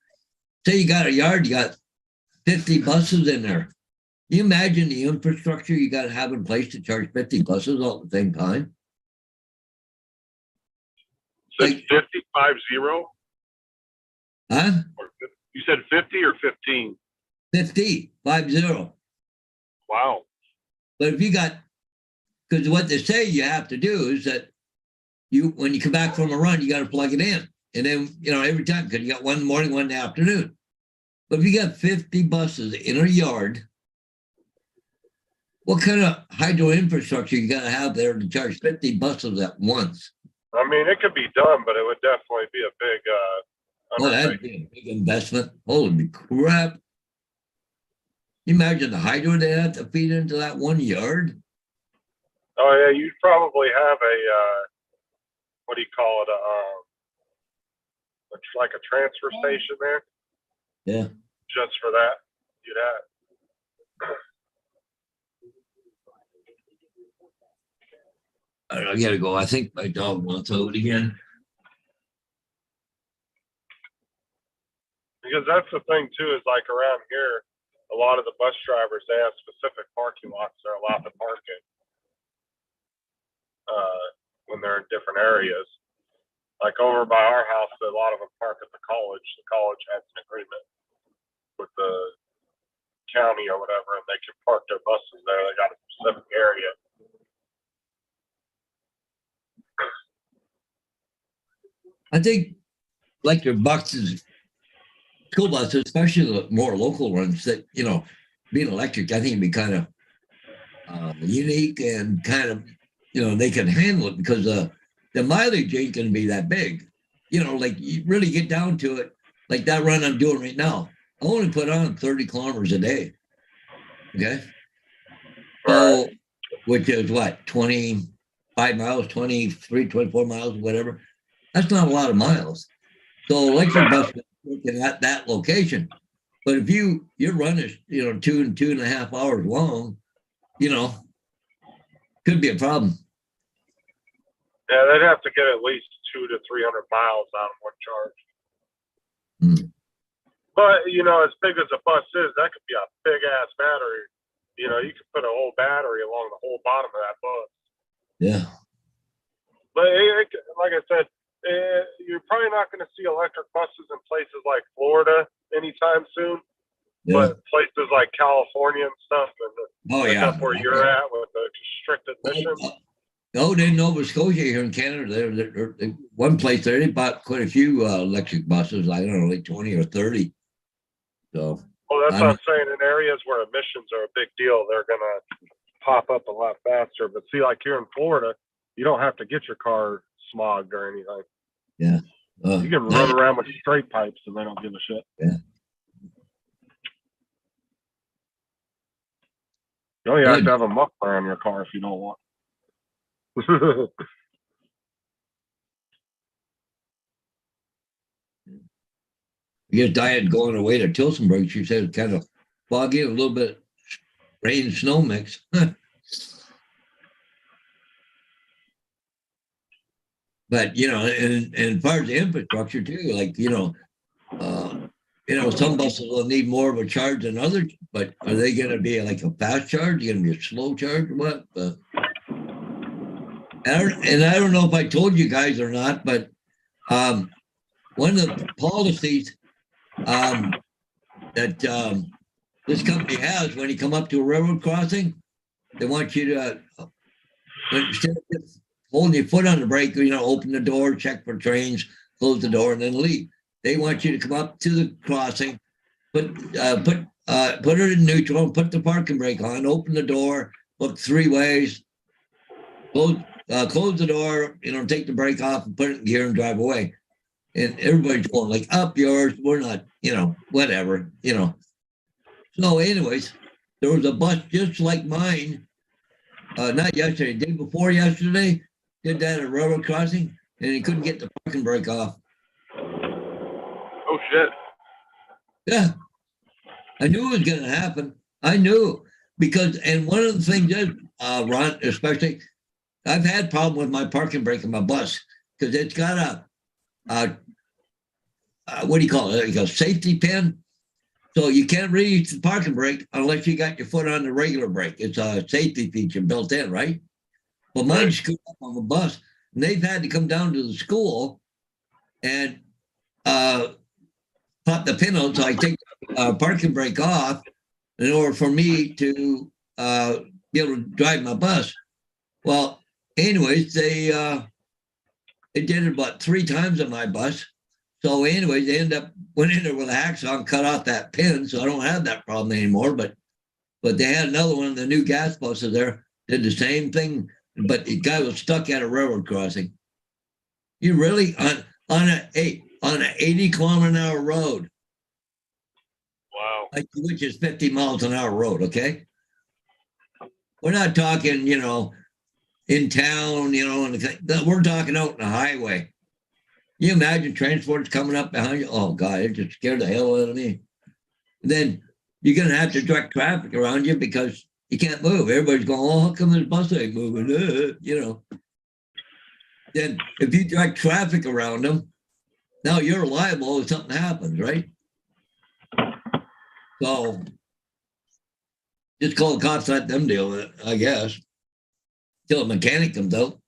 say you got a yard, you got 50 buses in there. Can you imagine the infrastructure you got to have in place to charge 50 buses all at the same time? Said 50, 50? Huh? You said 50 or 15? 50, 50. Wow. But if you got, because what they say you have to do is that when you come back from a run, you got to plug it in. And then, every time, because you got one in the morning, one in the afternoon. But if you got 50 buses in a yard, what kind of hydro infrastructure you got to have there to charge 50 buses at once? I mean, it could be done, but it would definitely be a big that'd be a big investment. Holy crap. You imagine the hydro they have to feed into that one yard? Oh yeah, you'd probably have a what do you call it? It's like a transfer station there Yeah. just for that. You'd have. I gotta go. I think my dog wants out again. Because that's the thing too, is like around here, a lot of the bus drivers, they have specific parking lots they're allowed to park in when they're in different areas. Like over by our house, a lot of them park at the college. The college has an agreement with the county or whatever, and they can park their buses there. They got a specific area. I think like your buses, school buses, especially the more local ones that, being electric, I think it'd be kind of unique and kind of, they can handle it because the mileage ain't going to be that big. Like you really get down to it, like that run I'm doing right now. I only put on 30 kilometers a day. Okay. So, which is what, 25 miles, 23, 24 miles, whatever. That's not a lot of miles. So electric bus working at that location. But if your run is, 2.5 hours long, could be a problem. Yeah, they'd have to get at least 200 to 300 miles out of one charge. But, as big as a bus is, that could be a big ass battery. You could put a whole battery along the whole bottom of that bus. Yeah. But like I said, you're probably not going to see electric buses in places like Florida anytime soon. Yeah. But places like California and stuff, and Oh, yeah. up where you're at with the restricted emissions. Oh, in Nova Scotia here in Canada, they're one place there, they bought quite a few electric buses. I don't know, like 20 or 30. So. Well, that's what I'm saying. In areas where emissions are a big deal, they're going to pop up a lot faster. But see, like here in Florida, you don't have to get your car smogged or anything. Yeah. You can run around with straight pipes and they don't give a shit. Yeah. You only have to have a muffler on your car if you don't want. I guess Diane going away to Tilsonburg, she said it's kind of foggy, a little bit rain and snow mix. But and as far as the infrastructure too, like some buses will need more of a charge than others, but are they going to be like a fast charge? Going to be a slow charge or what? And I don't know if I told you guys or not, but one of the policies that this company has, when you come up to a railroad crossing, they want you to, instead of just holding your foot on the brake, open the door, check for trains, close the door, and then leave. They want you to come up to the crossing, put it in neutral, and put the parking brake on, open the door, look 3 ways, close the door, take the brake off and put it in gear and drive away. And everybody's going like, up yours, we're not, whatever, So anyways, there was a bus just like mine, not yesterday, day before yesterday, did that at a railroad crossing, and he couldn't get the parking brake off. Oh shit. Yeah. I knew it was going to happen. I knew and one of the things is, Ron, especially, I've had problem with my parking brake in my bus because it's got what do you call it? Like a safety pin. So you can't really use the parking brake unless you got your foot on the regular brake. It's a safety feature built in, right? Well, mine screwed up on the bus, and they've had to come down to the school and pop the pin out so I take the parking brake off in order for me to be able to drive my bus. Well, anyways, they did it about 3 times on my bus. So anyways, they went in there with a hacksaw and cut off that pin, so I don't have that problem anymore. But they had another one of the new gas buses there, did the same thing, but the guy was stuck at a railroad crossing. You really on an 80-kilometer-an-hour road. Wow. Which is 50 miles an hour road, okay? We're not talking, in town, you know, and we're talking out in the highway. You imagine transports coming up behind you? Oh God, it just scared the hell out of me. And then you're gonna have to direct traffic around you because you can't move. Everybody's going, oh, how come this bus ain't moving? You know. Then if you direct traffic around them, now you're liable if something happens, right? So just call the cops, let them deal with it, I guess. Till a mechanic comes out.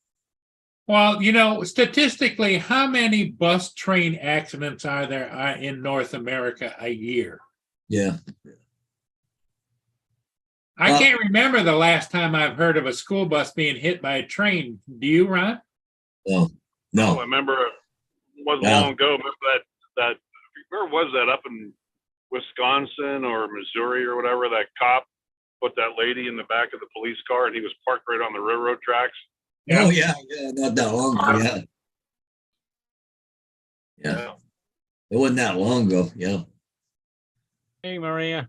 Well, you know, statistically, how many bus train accidents are there in North America a year? Yeah. I can't remember the last time I've heard of a school bus being hit by a train. Do you, Ron? No. I No. remember it wasn't Yeah. long ago. Remember that where was that, up in Wisconsin or Missouri or whatever? That cop put that lady in the back of the police car, and he was parked right on the railroad tracks. Yeah. Oh yeah, not that long ago. Yeah. Yeah. It wasn't that long ago. Yeah. Hey Maria.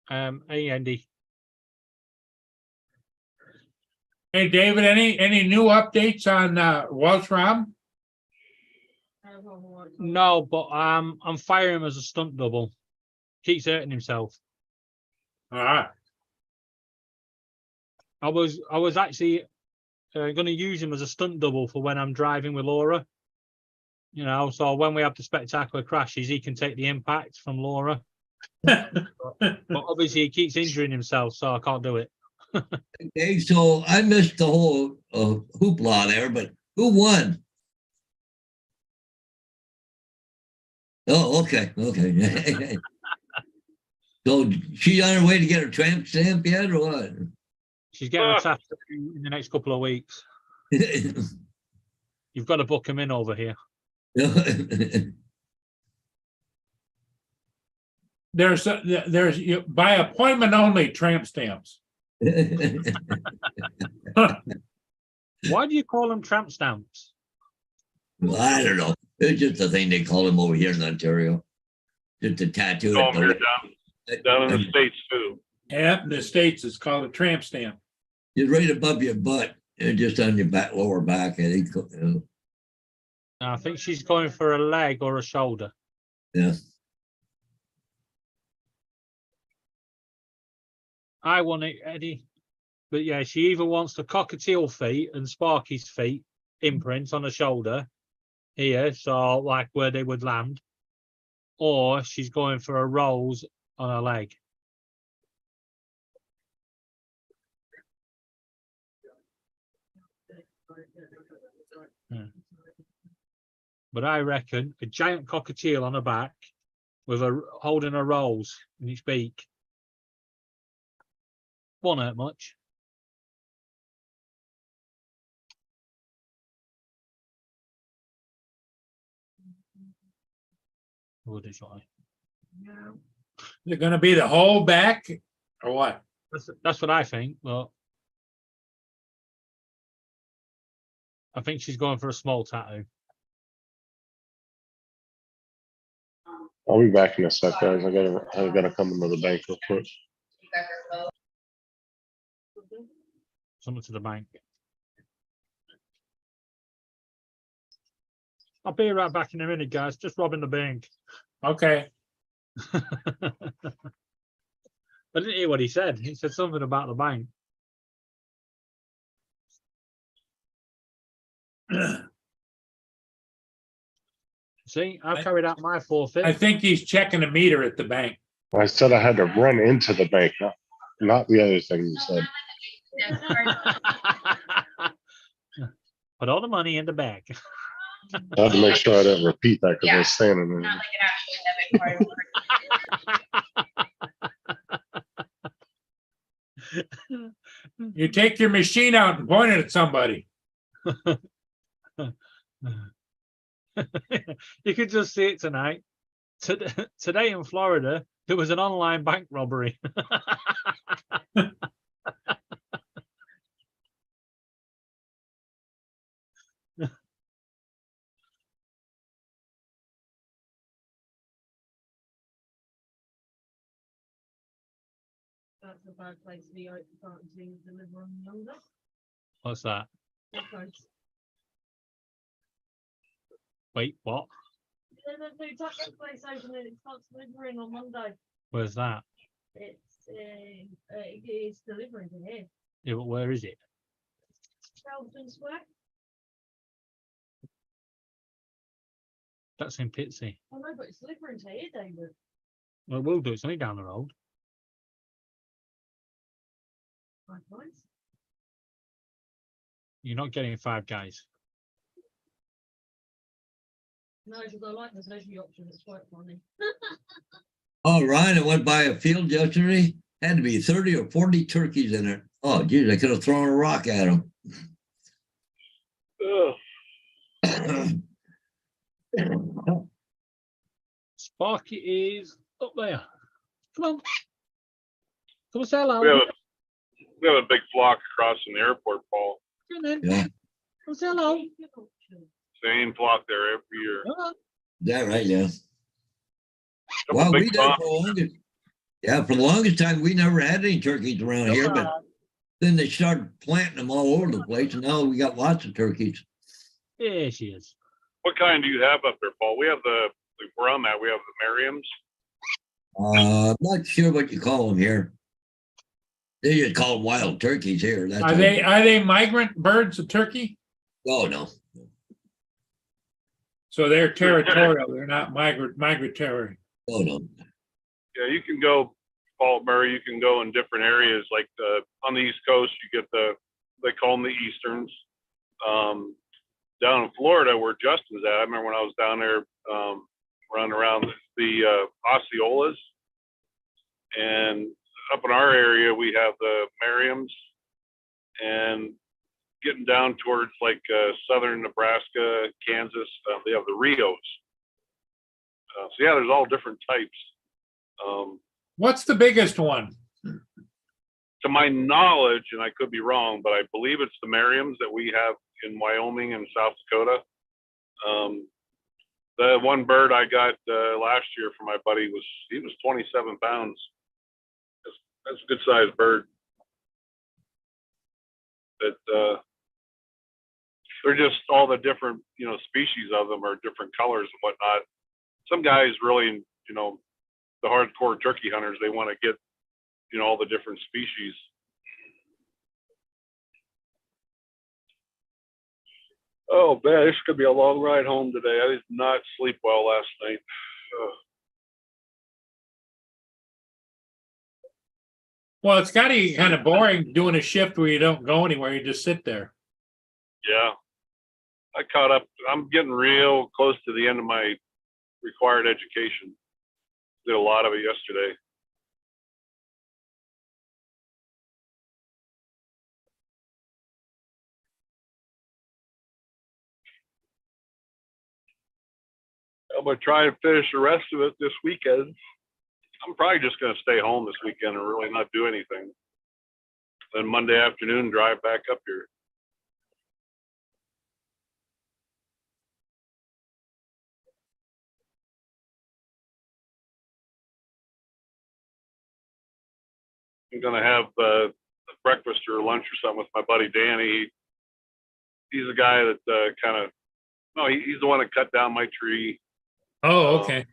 Hey Andy. Hey, David, any new updates on Welsh Rom? No, but I'm firing him as a stunt double. Keeps hurting himself. All right. I was actually going to use him as a stunt double for when I'm driving with Laura. You know, so when we have the spectacular crashes, he can take the impact from Laura. But obviously, he keeps injuring himself, so I can't do it. Okay, so I missed the whole hoopla there, but who won? Oh, okay, okay. So she's on her way to get her tramp stamp yet, or what? She's getting a tattoo in the next couple of weeks. You've got to book him in over here. There's by appointment only tramp stamps. Why do you call them tramp stamps? Well, I don't know. It's just a thing they call them over here in Ontario. Just a tattoo. Oh, they're down in the States too. Yeah, in the States it's called a tramp stamp. Just right above your butt and just on your back, lower back. I think. I think she's going for a leg or a shoulder. Yeah. I want it, Eddie. But yeah, she either wants the cockatiel feet and Sparky's feet imprints on the shoulder here, so like where they would land, or she's going for a rose on her leg. But I reckon a giant cockatiel on her back with a holding a rose in its beak won't hurt much. Would it try? They're going to be the whole back or what? That's what I think. But I think she's going for a small tattoo. I'll be back in a sec, guys. I gotta come into the bank real quick. Something to the bank. I'll be right back in a minute, guys. Just robbing the bank. Okay. I didn't hear what he said. He said something about the bank. See, I've carried out my forfeit. I think he's checking a meter at the bank. I said I had to run into the bank, not the other thing you said. Put all the money in the bag. I had to make sure I didn't repeat that because I was standing there. Not like an actual debit card. You take your machine out and point it at somebody. You could just see it tonight. Today in Florida, there was an online bank robbery. That's a bad place to be out for to deliver on the older. What's that? Okay. Wait, what? The new taco place opening, it starts delivering on Monday. Where's that? It's delivering to here. Yeah, but where is it? Charlton Square. That's in Pitsea. I know, but it's delivering to here, David. Well, we'll do. It's only down the road. Right, boys. You're not getting Five Guys. No, because I like the veggie option. It's quite funny. Oh, Ryan, I went by a field yesterday. Had to be 30 or 40 turkeys in it. Oh, geez, I could have thrown a rock at them. Sparky is up there. Come on. Come and say hello. We have a big flock across from the airport, Paul. Come in. Yeah, Come say hello. Same flock there every year. Come on. is that right? Yeah. Couple Well, big we did ponds. for the longest. Yeah, for the longest time, we never had any turkeys around here, but then they started planting them all over the place, and now we got lots of turkeys. There she is. What kind do you have up there, Paul? We have where I'm at, we have the Merriams. I'm not sure what you call them here. They just call them wild turkeys here. That's Are they migrant birds of Turkey? Oh, no. So they're territorial. They're not migratory. Oh, no. Yeah, you can go, Paul Murray, you can go in different areas, like on the East Coast, you get they call them the Easterns. Down in Florida, where Justin's at, I remember when I was down there running around the Osceolas. And up in our area, we have the Merriams, and getting down towards like southern Nebraska, Kansas, they have the Rios. So yeah, there's all different types. What's the biggest one? To my knowledge, and I could be wrong, but I believe it's the Merriams that we have in Wyoming and South Dakota. The one bird I got last year from my buddy was 27 pounds. That's a good sized bird. That they're just all the different, species of them are different colors and whatnot. Some guys really, the hardcore turkey hunters, they want to get, all the different species. Oh man, this could be a long ride home today. I did not sleep well last night. Ugh. Well, it's got to be kind of boring doing a shift where you don't go anywhere. You just sit there. Yeah, I caught up. I'm getting real close to the end of my required education. Did a lot of it yesterday. I'm gonna try and finish the rest of it this weekend. I'm probably just gonna stay home this weekend and really not do anything. Then Monday afternoon, drive back up here. I'm gonna have breakfast or lunch or something with my buddy Danny. He's a guy that he's the one that cut down my tree. Oh, okay.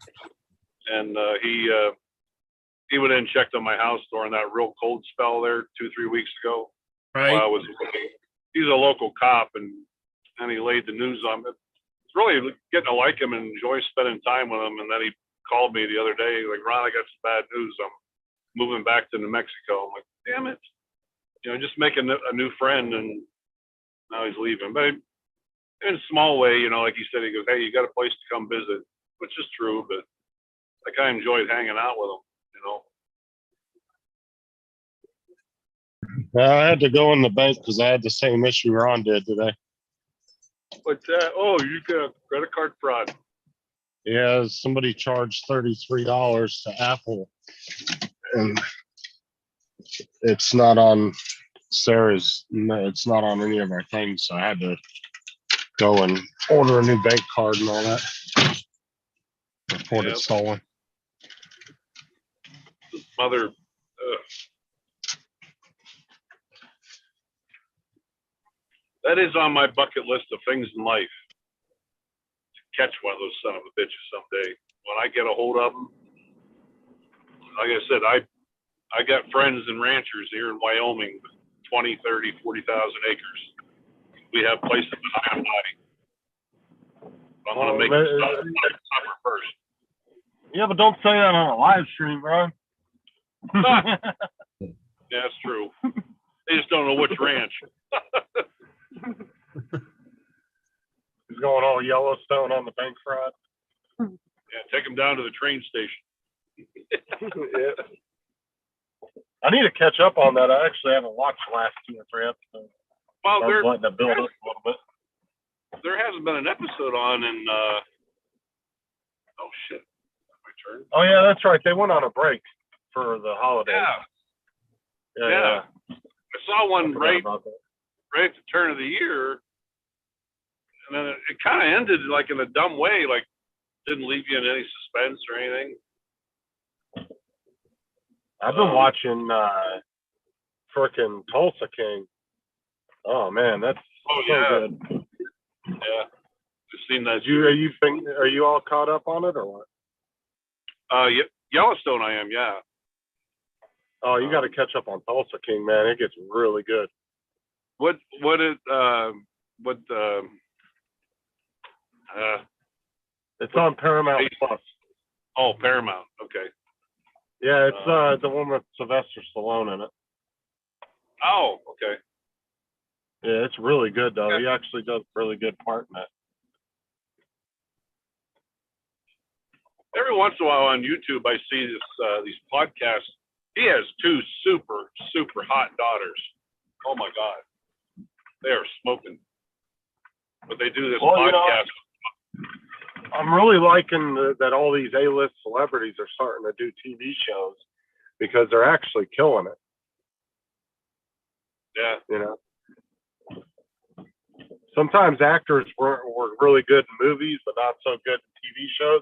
And he went in and checked on my house during that real cold spell there 2-3 weeks ago. Right. While I was looking. He's a local cop, and he laid the news on it. It's really getting to like him and enjoy spending time with him. And then he called me the other day, like, Ron, I got some bad news. I'm moving back to New Mexico. I'm like, damn it. Just making a new friend, and now he's leaving. But in a small way, like he said, he goes, hey, you got a place to come visit, which is true, but I kind of enjoyed hanging out with him, I had to go in the bank because I had the same issue Ron did today. But, you got a credit card fraud. Yeah, somebody charged $33 to Apple, and it's not on Sarah's. No, it's not on any of our things, so I had to go and order a new bank card and all that. Report it stolen. That is on my bucket list of things in life. To catch one of those son of a bitches someday. When I get a hold of them, like I said, I got friends and ranchers here in Wyoming with 20, 30, 40,000 acres. We have places that I am buying. I'm going to make this summer first. Yeah, but don't say that on a live stream, bro. Yeah, that's true. They just don't know which ranch. He's going all Yellowstone on the bank fraud. Yeah, take them down to the train station. Yeah. I need to catch up on that. I actually haven't watched the last 2 or 3 episodes. Well, I was letting it build up a little bit. there hasn't been an episode on in, oh shit, my turn. Oh yeah, that's right. They went on a break for the holidays. Yeah. I saw one forgot right about that. at the turn of the year, and then it kind of ended like in a dumb way, like didn't leave you in any suspense or anything. I've been watching frickin' Tulsa King. Oh man, that's Oh so yeah, good. yeah. Just seen that. Are you all caught up on it or what? Yellowstone, I am. Yeah. Oh, you got to catch up on Tulsa King, man. It gets really good. It's on Paramount Plus. Oh, Paramount. Okay. Yeah, it's the one with Sylvester Stallone in it. Oh, okay. Yeah, it's really good though. Okay. He actually does a really good part in it. Every once in a while on YouTube, I see these podcasts. He has 2 super, super hot daughters. Oh my God, they are smoking. But they do this Well, you know, podcast. I'm really liking that all these A-list celebrities are starting to do TV shows because they're actually killing it. Yeah. You know, sometimes actors were really good in movies, but not so good in TV shows.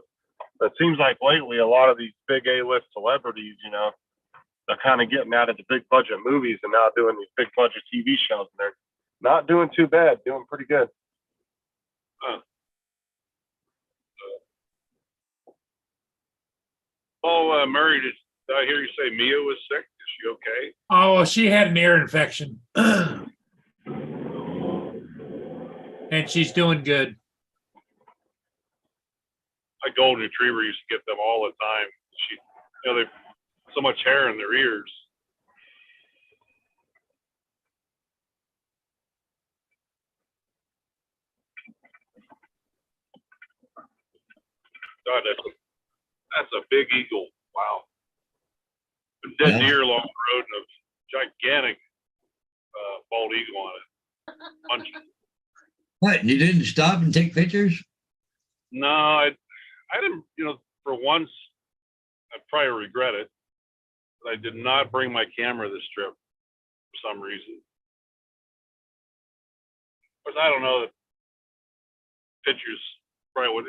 But it seems like lately a lot of these big A-list celebrities, you know, they're kind of getting out of the big budget movies and now doing these big budget TV shows, and they're not doing too bad, doing pretty good. Huh. Oh, Murray, did I hear you say Mia was sick? Is she okay? Oh, she had an ear infection. And she's doing good. My golden retriever used to get them all the time. They've so much hair in their ears. God, that's a big eagle. Wow. A dead Yeah. deer along the road and a gigantic bald eagle on it. Punching. What? You didn't stop and take pictures? No, I didn't, for once, I probably regret it. But I did not bring my camera this trip for some reason. But I don't know that pictures probably would.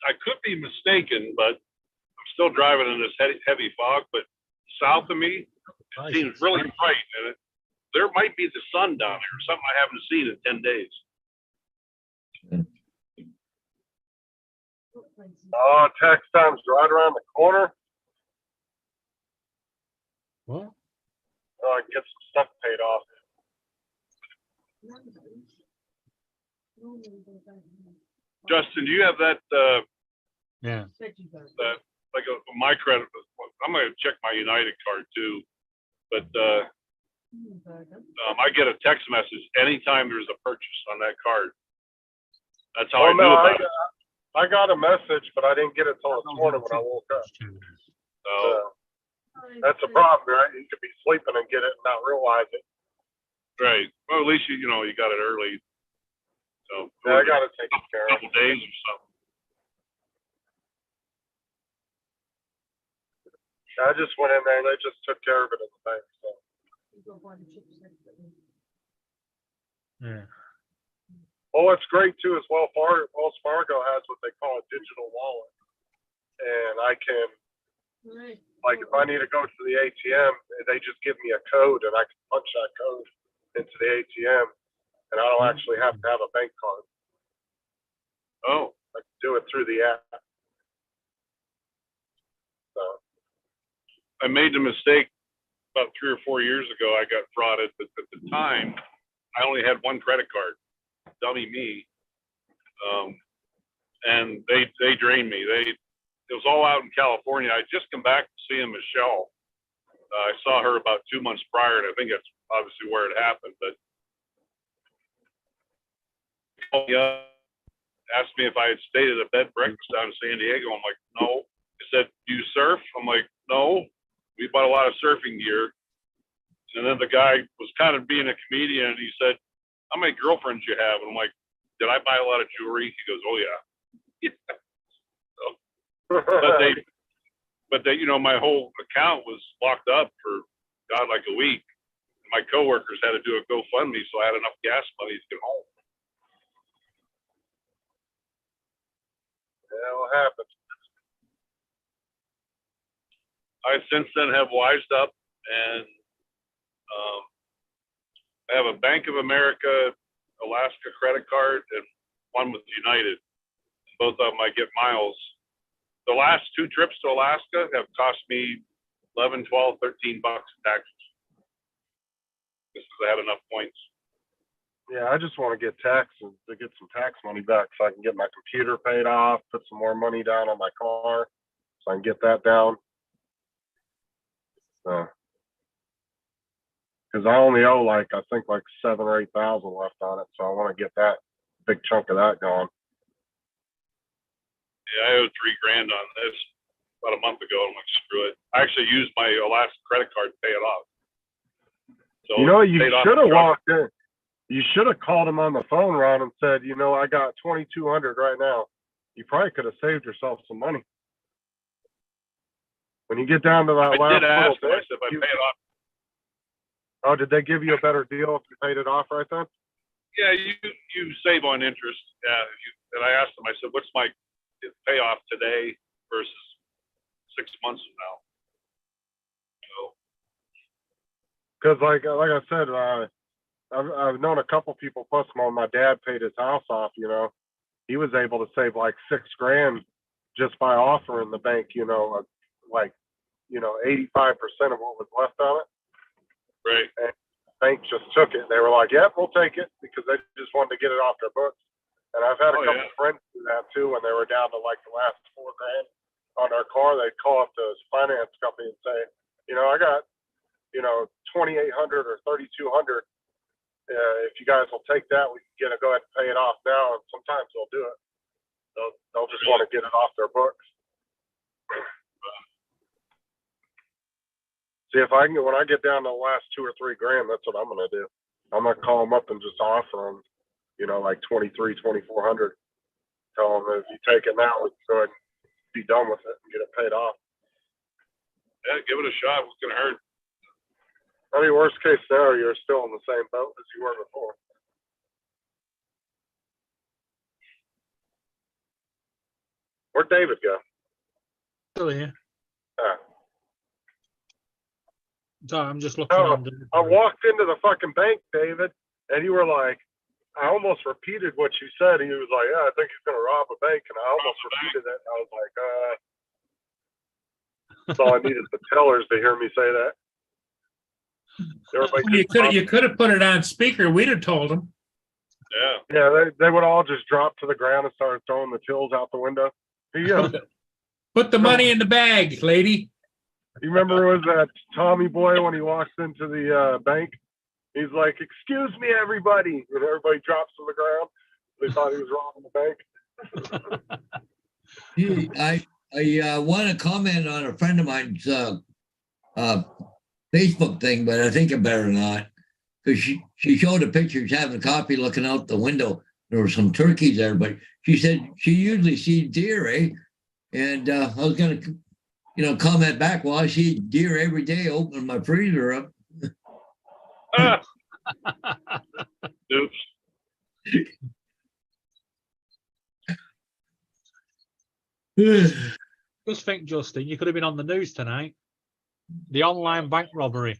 I could be mistaken, but I'm still driving in this heavy fog. But south of me, it seems really bright, and there might be the sun down there, something I haven't seen in 10 days. Oh, tax time's right around the corner. What? Oh, I can get some stuff paid off. Justin, do you have that? Yeah. Like my credit? I'm going to check my United card too, but I get a text message anytime there's a purchase on that card. That's how I knew about it. I got a message, but I didn't get it till this morning when I woke up. So That's a problem, right? You could be sleeping and get it and not realize it. right. Well, at least you got it early. So Yeah, I got to take care a of couple it. days or something. I just went in there and they just took care of it at the bank. So. Yeah. Well, what's great too is Wells Fargo has what they call a digital wallet, and I can, like, if I need to go to the ATM, they just give me a code and I can punch that code into the ATM, and I don't actually have to have a bank card. Oh, I can do it through the app. So, I made the mistake about 3 or 4 years ago. I got frauded, but at the time, I only had one credit card. Dummy me. And they drained me. It was all out in California. I just come back to seeing Michelle. I saw her about 2 months prior, and I think that's obviously where it happened. But asked me if I had stayed at a bed and breakfast down in San Diego. I'm like, no. He said, do you surf? I'm like, no. We bought a lot of surfing gear. And then the guy was kind of being a comedian, and he said, how many girlfriends you have? And I'm like, did I buy a lot of jewelry? He goes, oh yeah. But they, my whole account was locked up for like a week. My coworkers had to do a GoFundMe, so I had enough gas money to get home. yeah, what happened? I since then have wised up, and I have a Bank of America Alaska credit card and one with United. Both of them I get miles. The last 2 trips to Alaska have cost me $11, $12, $13 in taxes. Just because I had enough points. Yeah, I just want to get taxes to get some tax money back so I can get my computer paid off, put some more money down on my car so I can get that down. Because I only owe I think 7,000 or 8,000 left on it, so I want to get that big chunk of that gone. Yeah, I owed $3,000 on this about a month ago. I'm like, screw it. I actually used my Alaska credit card to pay it off. So You should have walked in. You should have called him on the phone, Ron, and said, I got 2,200 right now. You probably could have saved yourself some money. When you get down to that I last did ask little them, I bit, said, if I pay it off. oh, did they give you a better deal if you paid it off right then? Yeah, you save on interest. Yeah, and I asked them, I said, what's my payoff today versus 6 months from now? Because like I said, I've known a couple people. Plus, when my dad paid his house off, he was able to save like $6,000 just by offering the bank, 85% of what was left on it. Right. And the bank just took it. They were like, "Yep, we'll take it," because they just wanted to get it off their books. And I've had a couple friends do that too when they were down to like the last $4,000 on their car. They'd call up the finance company and say, I got 2,800 or 3,200. If you guys will take that, we can go ahead and pay it off now. And sometimes they'll do it. They'll just want to get it off their books. See, if I can, when I get down to the last 2 or 3 grand, that's what I'm going to do. I'm going to call them up and just offer them, like 2,300, 2,400. Tell them if you take it now, we can go ahead and be done with it and get it paid off. Yeah, give it a shot. What's going to hurt? I mean, worst case scenario, you're still in the same boat as you were before. Where'd David go? Still here. Ah. Sorry, I'm just looking. Oh, on the- I walked into the fucking bank, David, and you were like, I almost repeated what you said. He was like, yeah, I think he's going to rob a bank. And I almost repeated it. I was like, that's all I needed the tellers to hear me say that. Everybody You could have put it on speaker. We'd have told them. Yeah. Yeah, they would all just drop to the ground and start throwing the tills out the window. Here you go. Put the money in the bag, lady. You remember it was that Tommy boy when he walks into the bank? He's like, excuse me, everybody. And everybody drops to the ground. They thought he was robbing the bank. I want to comment on a friend of mine's Facebook thing, but I think I better not. Because she showed a picture, she's having coffee looking out the window. There were some turkeys there, but she said she usually sees deer, eh? And I was going to, comment back, well, I see deer every day opening my freezer up. Oops. Just think, Justin, you could have been on the news tonight. The online bank robbery.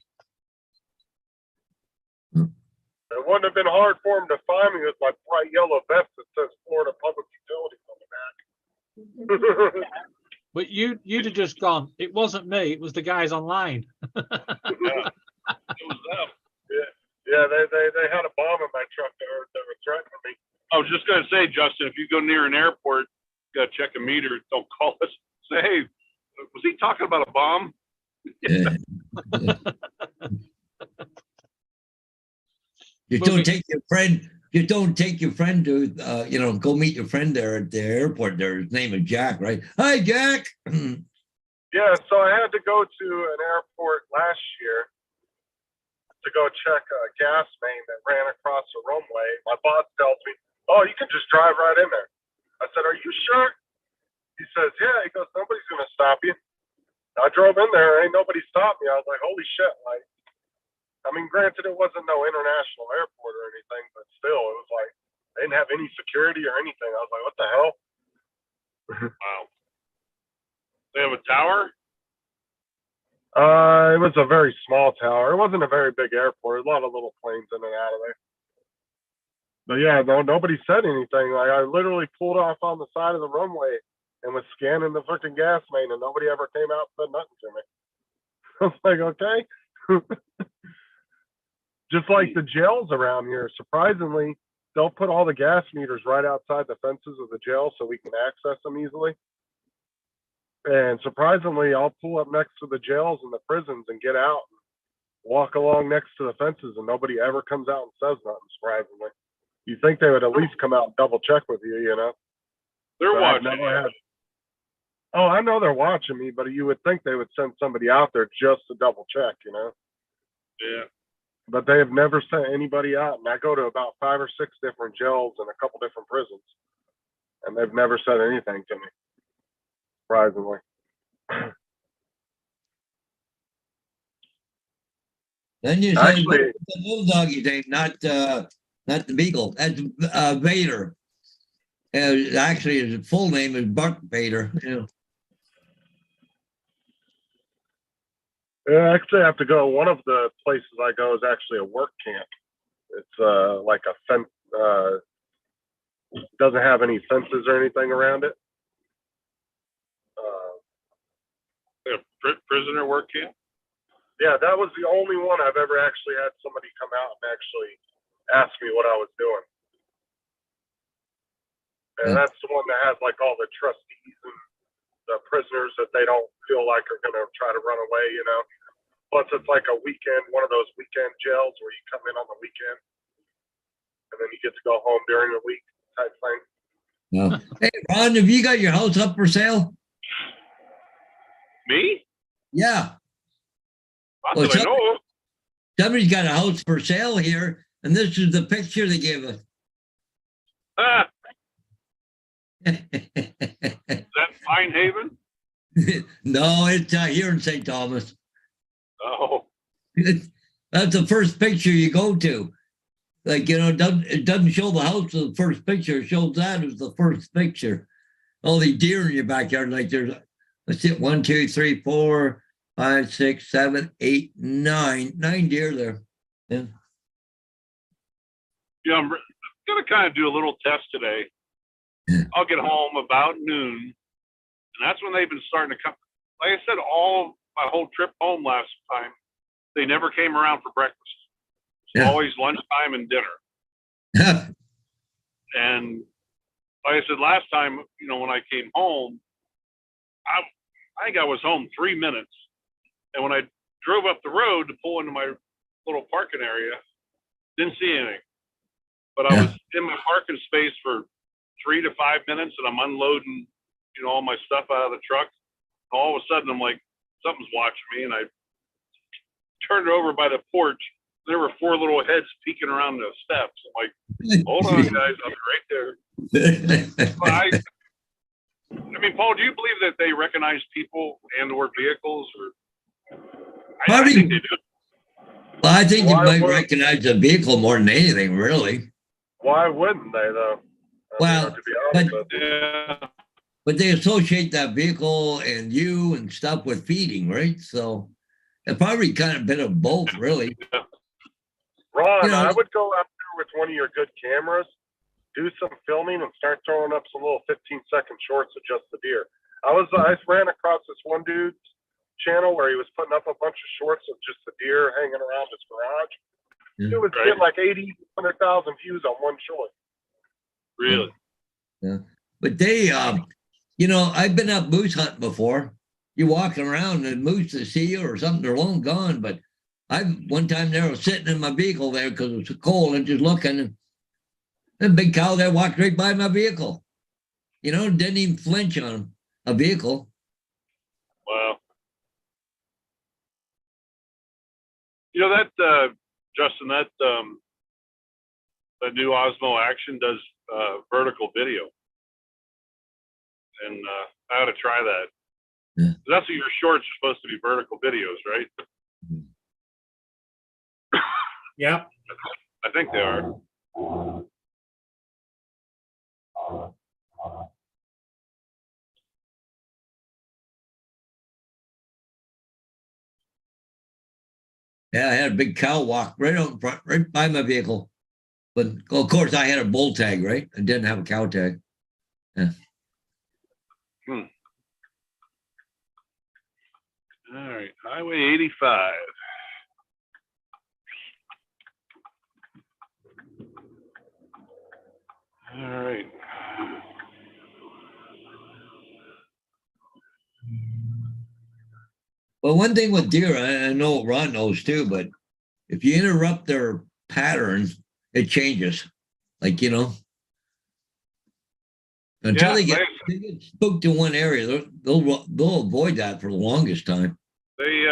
wouldn't have been hard for him to find me with my bright yellow vest that says Florida Public Utilities on the back. But you'd have just gone, it wasn't me, it was the guys online. Yeah. It was them. Yeah, they had a bomb in my truck that were threatening me. I was just gonna say, Justin, if you go near an airport, you gotta check a meter. Don't call us. Say, hey, was he talking about a bomb? Yeah. Just don't take your friend. Just don't take your friend to, go meet your friend there at the airport. There, his name is Jack, right? Hi, Jack. Yeah, so I had to go to an airport last year to go check a gas main that ran across the runway. My boss tells me, "Oh, you can just drive right in there." I said, "Are you sure?" He says, "Yeah." He goes, "Nobody's gonna stop you." I drove in there, ain't nobody stopped me. I was like, "Holy shit!" Like, I mean, granted, it wasn't no international airport or anything, but still, it was like they didn't have any security or anything. I was like, "What the hell?" Wow. They have a tower? It was a very small tower. It wasn't a very big airport. A lot of little planes in and out of there. But yeah, no, nobody said anything. Like, I literally pulled off on the side of the runway and was scanning the freaking gas main, and nobody ever came out and said nothing to me. I was like, okay. Just like the jails around here, surprisingly, they'll put all the gas meters right outside the fences of the jail so we can access them easily. And surprisingly, I'll pull up next to the jails and the prisons and get out and walk along next to the fences, and nobody ever comes out and says nothing, surprisingly. You think they would at least come out and double check with you, you know? They're But I've watching. never had- Oh, I know they're watching me, but you would think they would send somebody out there just to double check, you know? Yeah. But they have never sent anybody out. And I go to about 5 or 6 different jails and a couple different prisons, and they've never said anything to me, surprisingly. Then you say Actually, the little doggy name, not the beagle. That's Vader. Actually, his full name is Buck Vader. Yeah. Actually, I have to go. One of the places I go is actually a work camp. It's like a fence. Doesn't have any fences or anything around it. They have prisoner work camp? Yeah, that was the only one I've ever actually had somebody come out and actually ask me what I was doing. And that's the one that has like all the trustees and the prisoners that they don't feel like are going to try to run away, you know. Plus, it's like a weekend, one of those weekend jails where you come in on the weekend and then you get to go home during the week type thing. No. Hey, Ron, have you got your house up for sale? Me? Yeah. Not Well, that I know of. Somebody's got a house for sale here, and this is the picture they gave us. Ah, is that Pine Haven? No, it's here in St. Thomas. Oh, That's the first picture you go to. Like, it doesn't show the house as the first picture. It shows that as the first picture. All these deer in your backyard, like there's, let's see, 1, 2, 3, 4, 5, 6, 7, 8, 9. 9 deer there. Yeah. yeah, I'm going to kind of do a little test today. Yeah. I'll get home about noon, and that's when they've been starting to come. Like I said, all my whole trip home last time, they never came around for breakfast. It's Yeah. always lunchtime and dinner. And like I said last time, when I came home, I think I was home 3 minutes. And when I drove up the road to pull into my little parking area, didn't see anything. But I Yeah. was in my parking space for 3 to 5 minutes, and I'm unloading, all my stuff out of the truck. All of a sudden, I'm like, something's watching me, and I turned over by the porch. There were 4 little heads peeking around the steps. I'm like, hold on, guys, I'll be right there. But I mean, Paul, do you believe that they recognize people and/or vehicles? Or I think they do. Well, I think you Why might would- recognize the vehicle more than anything, really. Why wouldn't they, though? Well, to be honest with you. Yeah. But they associate that vehicle and you and stuff with feeding, right? So it's probably kind of a bit of both, really. Ron, You know- I would go out it's one of your good cameras, do some filming and start throwing up some little 15-second shorts of just the deer. I ran across this one dude's channel where he was putting up a bunch of shorts of just the deer hanging around his garage. Yeah. It was getting like 80, 100,000 views on one short. Really? Yeah. But they, I've been up moose hunting before. You're walking around and moose to see you or something, they're long gone. But one time there was sitting in my vehicle there because it was cold and just looking, and a big cow there walked right by my vehicle. Didn't even flinch on a vehicle. Wow. That, Justin, that new Osmo Action does vertical video. And I ought to try that. Yeah. That's what your shorts are supposed to be, vertical videos, right? Yeah. I think they are. Yeah, I had a big cow walk right out in front, right by my vehicle. But of course, I had a bull tag, right? I didn't have a cow tag. Yeah. All right, Highway 85. All right. Well, one thing with deer, I know Ron knows too, but if you interrupt their patterns, it changes. Until they get spooked in one area, they'll avoid that for the longest time. They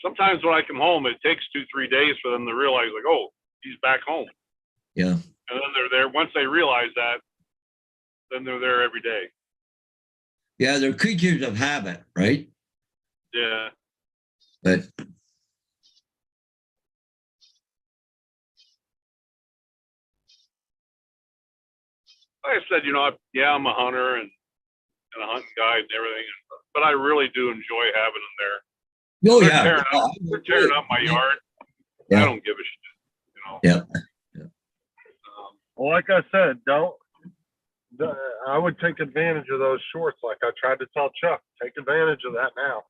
sometimes when I come home, it takes 2-3 days for them to realize, like, oh, he's back home. Yeah. And then they're there. Once they realize that, then they're there every day. Yeah, they're creatures of habit, right? Yeah. But like I said, I'm a hunter and a hunting guide and everything, but I really do enjoy having them there. oh They're yeah, tearing up my yard. Yeah. I don't give a shit. Yeah. Well, like I said, I would take advantage of those shorts. Like I tried to tell Chuck, take advantage of that now.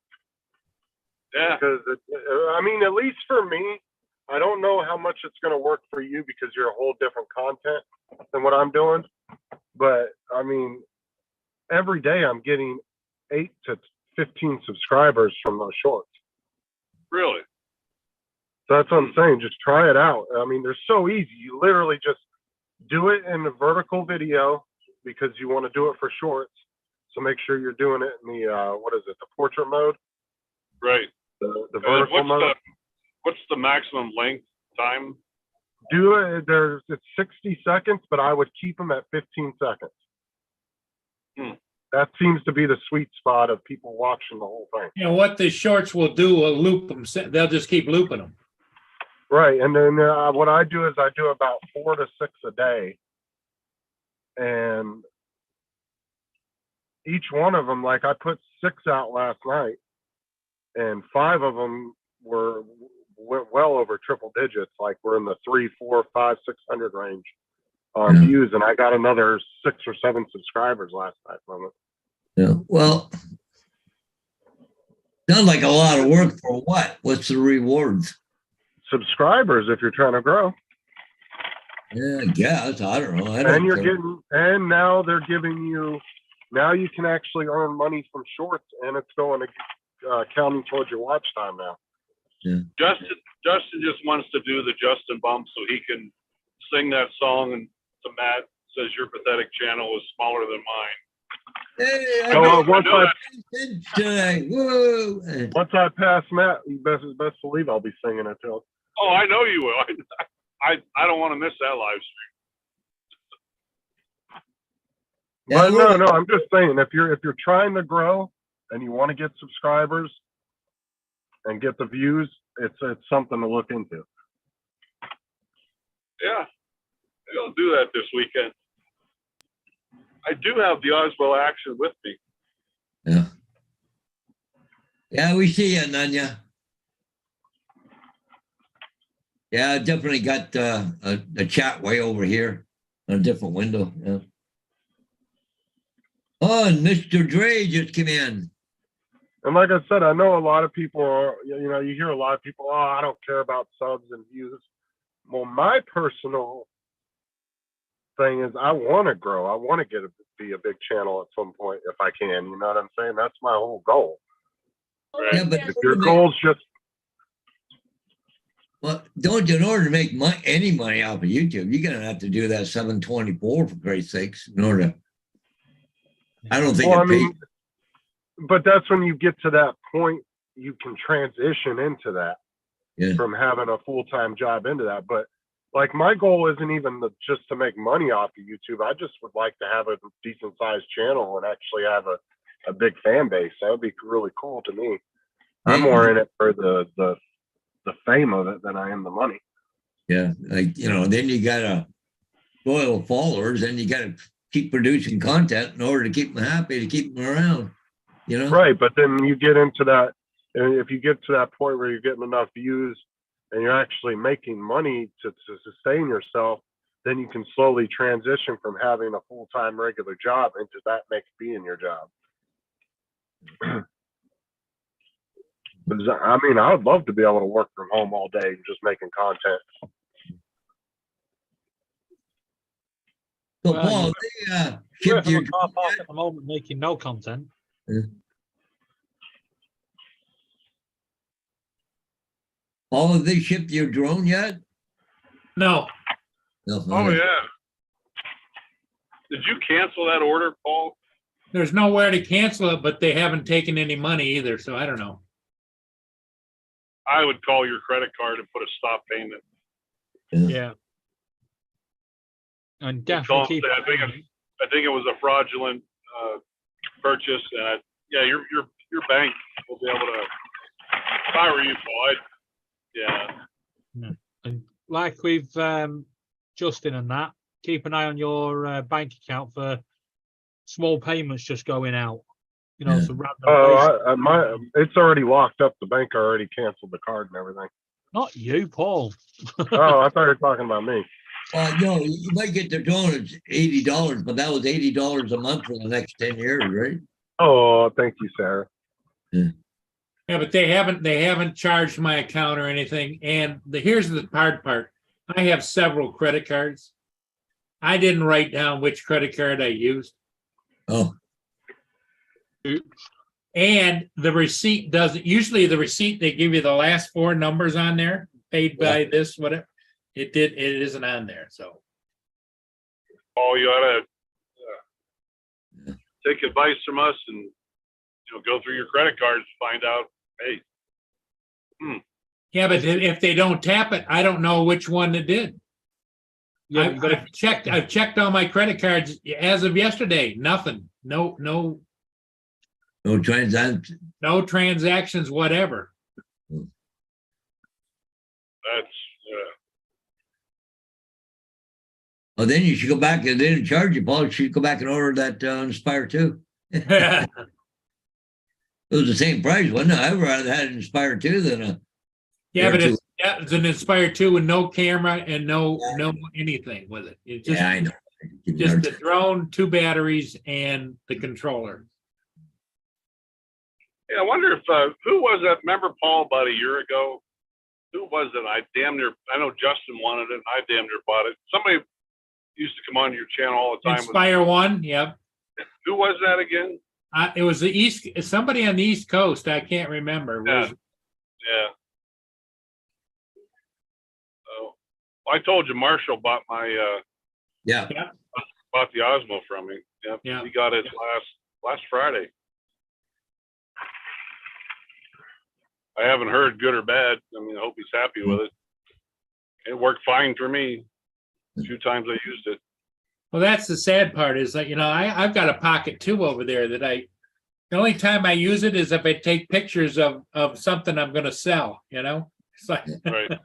Yeah. Because at least for me, I don't know how much it's going to work for you because you're a whole different content than what I'm doing. But every day I'm getting 8 to 15 subscribers from those shorts. Really? So that's what I'm saying. Just try it out. They're so easy. You literally just do it in the vertical video because you want to do it for shorts. So make sure you're doing it in the, the portrait mode. Right. The vertical mode. What's the maximum length time? Do it. It's 60 seconds, but I would keep them at 15 seconds. That seems to be the sweet spot of people watching the whole thing. And what the shorts will do will loop them. They'll just keep looping them. Right. And then what I do is I do about 4 to 6 a day. And each one of them, like I put 6 out last night, and 5 of them went well over triple digits. Like we're in the 300, 400, 500, 600 range on views. And I got another 6 or 7 subscribers last night from it. Yeah. Well, sounds like a lot of work for what? What's the rewards? Subscribers if you're trying to grow. Yeah, I guess. I don't know. And now they're giving you, now you can actually earn money from shorts, and it's going to counting towards your watch time now. Yeah. Justin just wants to do the Justin bump so he can sing that song and to Matt, says your pathetic channel is smaller than mine. Hey, once I pass Matt, you best believe I'll be singing it too. Oh, I know you will. I don't want to miss that live stream. But no, I'm just saying if you're trying to grow and you want to get subscribers and get the views, it's something to look into. Yeah, maybe I'll do that this weekend. I do have the Osmo Action with me. Yeah. Yeah, we see you, Nanya. Yeah, I definitely got a chat way over here on a different window. Yeah. Oh, and Mr. Dre just came in. And like I said, I know a lot of people are, you know, you hear a lot of people, oh, I don't care about subs and views. Well, my personal thing is I want to grow. I want to be a big channel at some point if I can. You know what I'm saying? That's my whole goal. Yeah, but If your goal's just well, don't you, in order to make any money off of YouTube, you're gonna have to do that 724 for Christ's sakes. In order, I don't think well, I it pays. mean, but that's when you get to that point, you can transition into that Yeah. from having a full-time job into that. But like my goal isn't even just to make money off of YouTube. I just would like to have a decent sized channel and actually have a big fan base. That would be really cool to me. I'm more in it for the fame of it than I am the money. Yeah, like then you gotta loyal followers, and you gotta keep producing content in order to keep them happy, to keep them around. Right, but then you get into that, and if you get to that point where you're getting enough views and you're actually making money to sustain yourself, then you can slowly transition from having a full-time regular job into that being your job. I mean, I would love to be able to work from home all day and just making content. So Well, Paul, you're they shipped from your a car park at the moment making no content. Paul, have they shipped your drone yet? No, No. Oh, yeah. Did you cancel that order, Paul? there's nowhere to cancel it, but they haven't taken any money either, so I don't know. I would call your credit card and put a stop payment. Yeah. And definitely keep. I think it was a fraudulent purchase, and your bank will be able to. If I were you, Paul, yeah. And like with Justin and that, keep an eye on your bank account for small payments just going out. So random. It's already locked up. The bank already canceled the card and everything. Not you, Paul. Oh, I thought you were talking about me. You might get the drone at $80, but that was $80 a month for the next 10 years, right? Oh, thank you, Sarah. Yeah, but they haven't charged my account or anything. And here's the hard part. I have several credit cards. I didn't write down which credit card I used. Oh. And the receipt doesn't, usually the receipt, they give you the last four numbers on there, paid by this, whatever. It isn't on there, so. Oh, you ought to take advice from us and go through your credit cards to find out. Hey. Yeah, but if they don't tap it, I don't know which one it did. Yeah, I've checked all my credit cards as of yesterday. Nothing. No transactions. No transactions, whatever. That's Well, then you should go back. They didn't charge you, Paul. You should go back and order that Inspire 2. It was the same price, wasn't it? I'd rather had an Inspire 2 than a. Yeah, but it's an Inspire 2 with no camera and no anything with it. It's just, I know. Just the drone, 2 batteries, and the controller. Yeah, I wonder if who was that? Remember Paul about a year ago? Who was it? I know Justin wanted it, and I damn near bought it. Somebody used to come on your channel all the time. Inspire 1, yep. Who was that again? It was somebody on the East Coast. I can't remember. Yeah. I told you Marshall bought my bought the Osmo from me. Yep. Yeah. He got it last Friday. I haven't heard good or bad. I mean, I hope he's happy with it. It worked fine for me. A few times I used it. Well, that's the sad part is that, I've got a Pocket 2 over there that the only time I use it is if I take pictures of something I'm going to sell, It's like, right.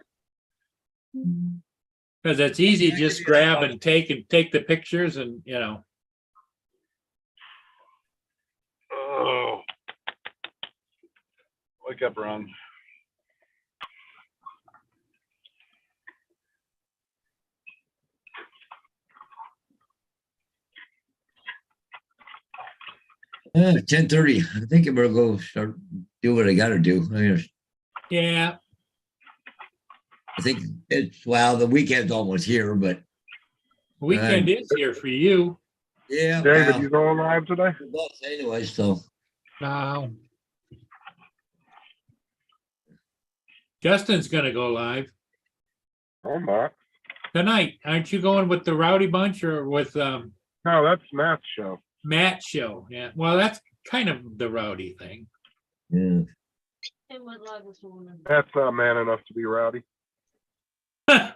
Because it's easy to just grab and take the pictures and, Oh. Wake up, Ron. 10:30. I think I better go start do what I got to do. Yeah, I think the weekend's almost here, but weekend is here for you. yeah, David, well, you going live today? anyway, so No. Justin's gonna go live I'm not. tonight. Aren't you going with the Rowdy Bunch or with No, that's Matt's show. Matt's show? Yeah. Well, that's kind of the Rowdy thing. yeah. Tim went live this morning. Matt's not man enough to be rowdy. I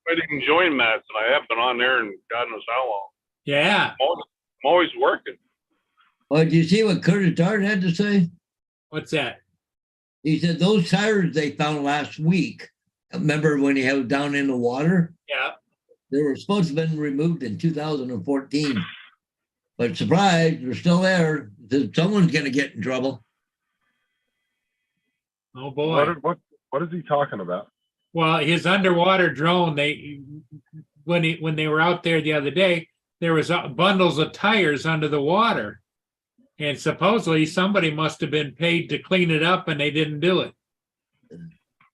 didn't join Matt's, and I have been on there and God knows how long. Yeah. I'm always working. Well, did you see what Curtis Dart had to say? What's that? He said those tires they found last week. Remember when he was down in the water? Yeah. They were supposed to have been removed in 2014. But surprise, they're still there. Someone's going to get in trouble. Oh boy. What is he talking about? Well, his underwater drone. When they were out there the other day, there was bundles of tires under the water, and supposedly somebody must have been paid to clean it up, and they didn't do it.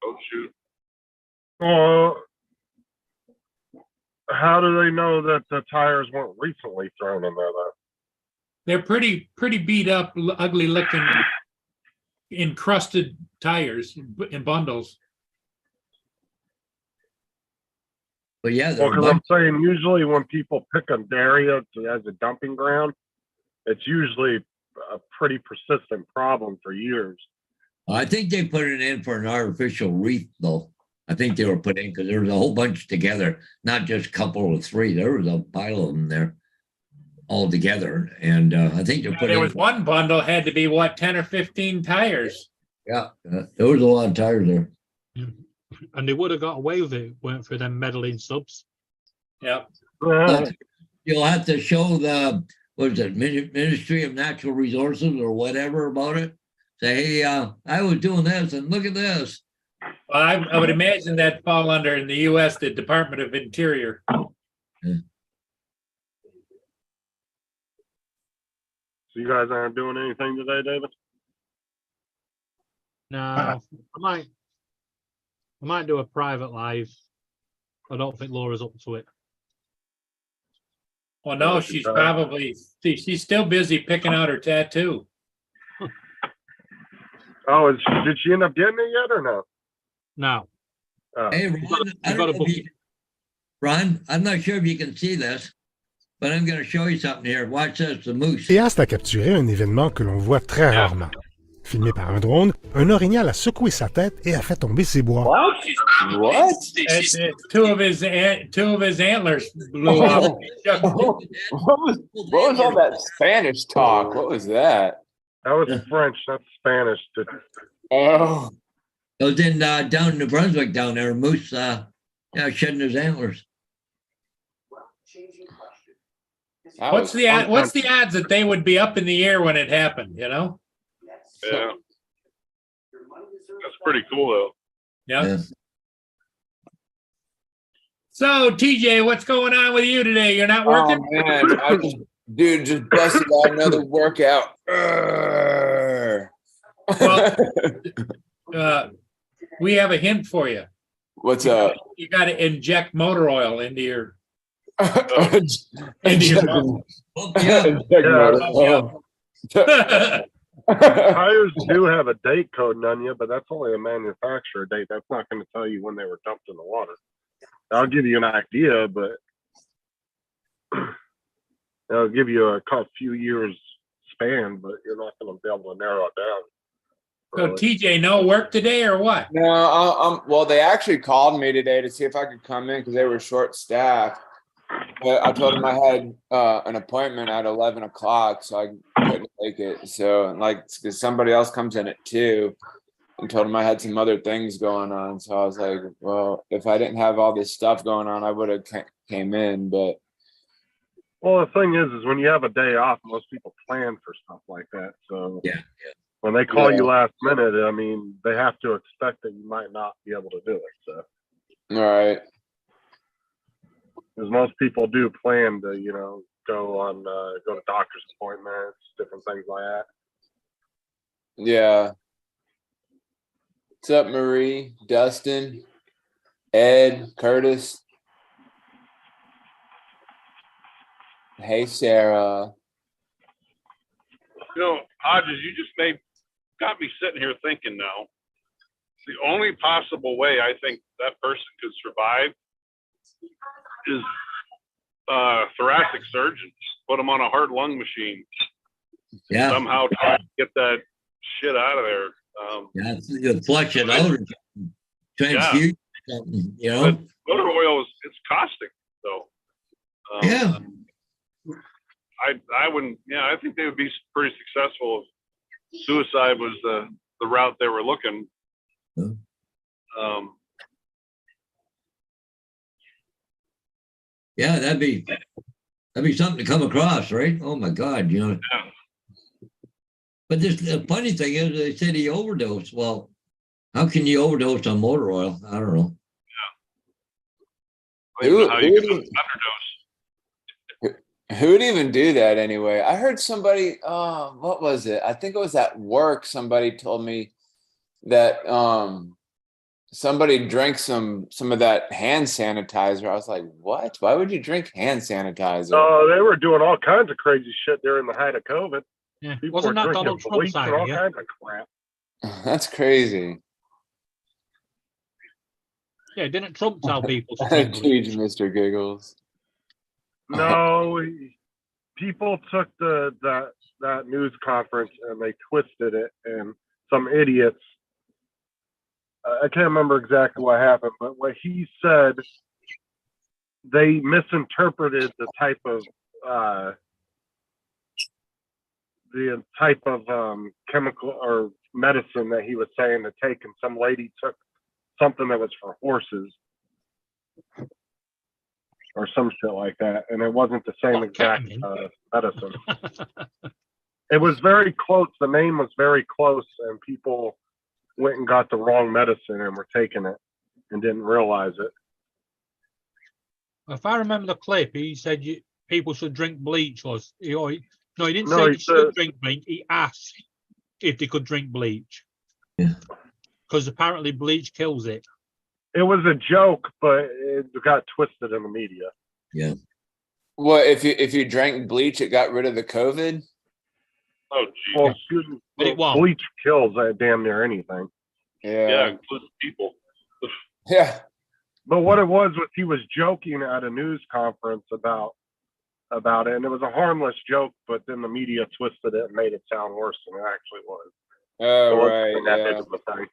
Oh shoot. How do they know that the tires weren't recently thrown in there though? They're pretty beat up, ugly looking, encrusted tires in bundles. But yeah, Well, because I'm saying usually when people pick an area as a dumping ground, it's usually a pretty persistent problem for years. I think they put it in for an artificial reef, though. I think they were put in because there was a whole bunch together, not just a couple or three. There was a pile of them there all together. And I think they put There in. was one bundle had to be 10 or 15 tires. Yeah, there was a lot of tires there. And they would have got away with it, weren't for them meddling subs. Yep. You'll have to show Ministry of Natural Resources or whatever about it. Say, hey, I was doing this and look at this. Well, I would imagine that fall under in the U.S. the Department of Interior. So you guys aren't doing anything today, David? No, I might do a private live. I don't think Laura's up to it. Well, no, she's still busy picking out her tattoo. Oh, did she end up getting it yet or no? No. Hey, Ron, I'm not sure if you can see this, but I'm going to show you something here. Watch this, the moose. Cinéaste a capturé un événement que l'on voit très rarement. Filmé par un drone, un orignal a secoué sa tête et a fait tomber ses bois. What? Two of his antlers blew off. What was all that Spanish talk? What was that? That was French, not Spanish. Oh, It was in down in New Brunswick down there, a moose shedding his antlers. What's the odds that they would be up in the air when it happened, you know? Yeah. That's pretty cool though. Yeah. So TJ, what's going on with you today? You're not working? Oh man, I just busted out another workout. Well, we have a hint for you. What's up? You got to inject motor oil into your. Tires do have a date code on you, but that's only a manufacturer date. That's not going to tell you when they were dumped in the water. I'll give you an idea, but it'll give you a few years span, but you're not going to be able to narrow it down. So TJ, no work today or what? No, well, they actually called me today to see if I could come in because they were short staffed. But I told them I had an appointment at 11 o'clock, so I couldn't take it. So, because somebody else comes in at 2, and told them I had some other things going on. So I was like, well, if I didn't have all this stuff going on, I would have came in. But well, the thing is when you have a day off, most people plan for stuff like that. So yeah. When they call you last minute, I mean, they have to expect that you might not be able to do it. So, all right. Because most people do plan to, go to doctor's appointments, different things like that. Yeah. What's up, Marie, Dustin, Ed, Curtis? Hey, Sarah. You know, Hodges, you just got me sitting here thinking now. The only possible way I think that person could survive is thoracic surgeons. Put them on a heart lung machine. Yeah. Somehow try to get that shit out of there. Yeah, you flush it out or transfuse something, you know? But motor oil it's caustic though. Yeah. I wouldn't. Yeah, I think they would be pretty successful if suicide was the route they were looking. Yeah, that'd be something to come across, right? Oh my God, you know. Yeah. But the funny thing is, they said he overdosed. Well, how can you overdose on motor oil? I don't know. I don't know how you could underdose. Who would even do that anyway? I heard somebody, what was it? I think it was at work. Somebody told me that somebody drank some of that hand sanitizer. I was like, what? Why would you drink hand sanitizer? Oh, they were doing all kinds of crazy shit during the height of COVID. Yeah. People Wasn't were that drinking Donald bleach Trump's and all idea? kinds of crap. That's crazy. Yeah, didn't Trump tell people to drink bleach? Huge Mr. Giggles. No, people took that news conference and they twisted it, and some idiots. I can't remember exactly what happened, but what he said, they misinterpreted the type of chemical or medicine that he was saying to take, and some lady took something that was for horses or some shit like that, and it wasn't the same exact medicine. It was very close. The name was very close, and people went and got the wrong medicine and were taking it and didn't realize it. If I remember the clip, he said people should drink bleach. No, he didn't No, say he you should said- drink bleach. He asked if they could drink bleach. Yeah. Because apparently bleach kills it. It was a joke, but it got twisted in the media. Yeah. Well, if you drank bleach, it got rid of the COVID? Oh, geez. Well, But it won't. bleach kills damn near anything. Yeah, including people. Yeah. But what it was he was joking at a news conference about it, and it was a harmless joke, but then the media twisted it and made it sound worse than it actually was. Oh, It wasn't right. that Yeah. big of a thing.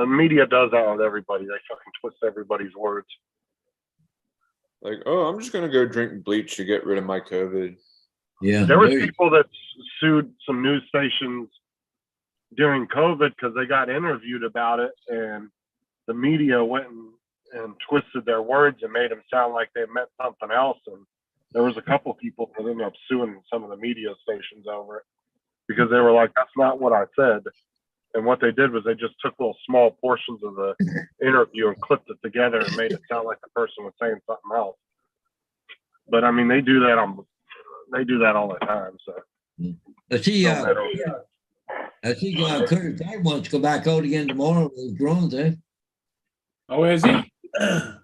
Media does that with everybody. They fucking twist everybody's words. Like, oh, I'm just going to go drink bleach to get rid of my COVID. Yeah. There was people that sued some news stations during COVID because they got interviewed about it, and the media went and twisted their words and made them sound like they meant something else. And there was a couple people that ended up suing some of the media stations over it because they were like, "That's not what I said." And what they did was they just took little small portions of the interview and clipped it together and made it sound like the person was saying something else. But I mean, they do that all the time. So I see Curtis Tag wants to go back out again tomorrow with his drones, eh? Oh, is he? Well,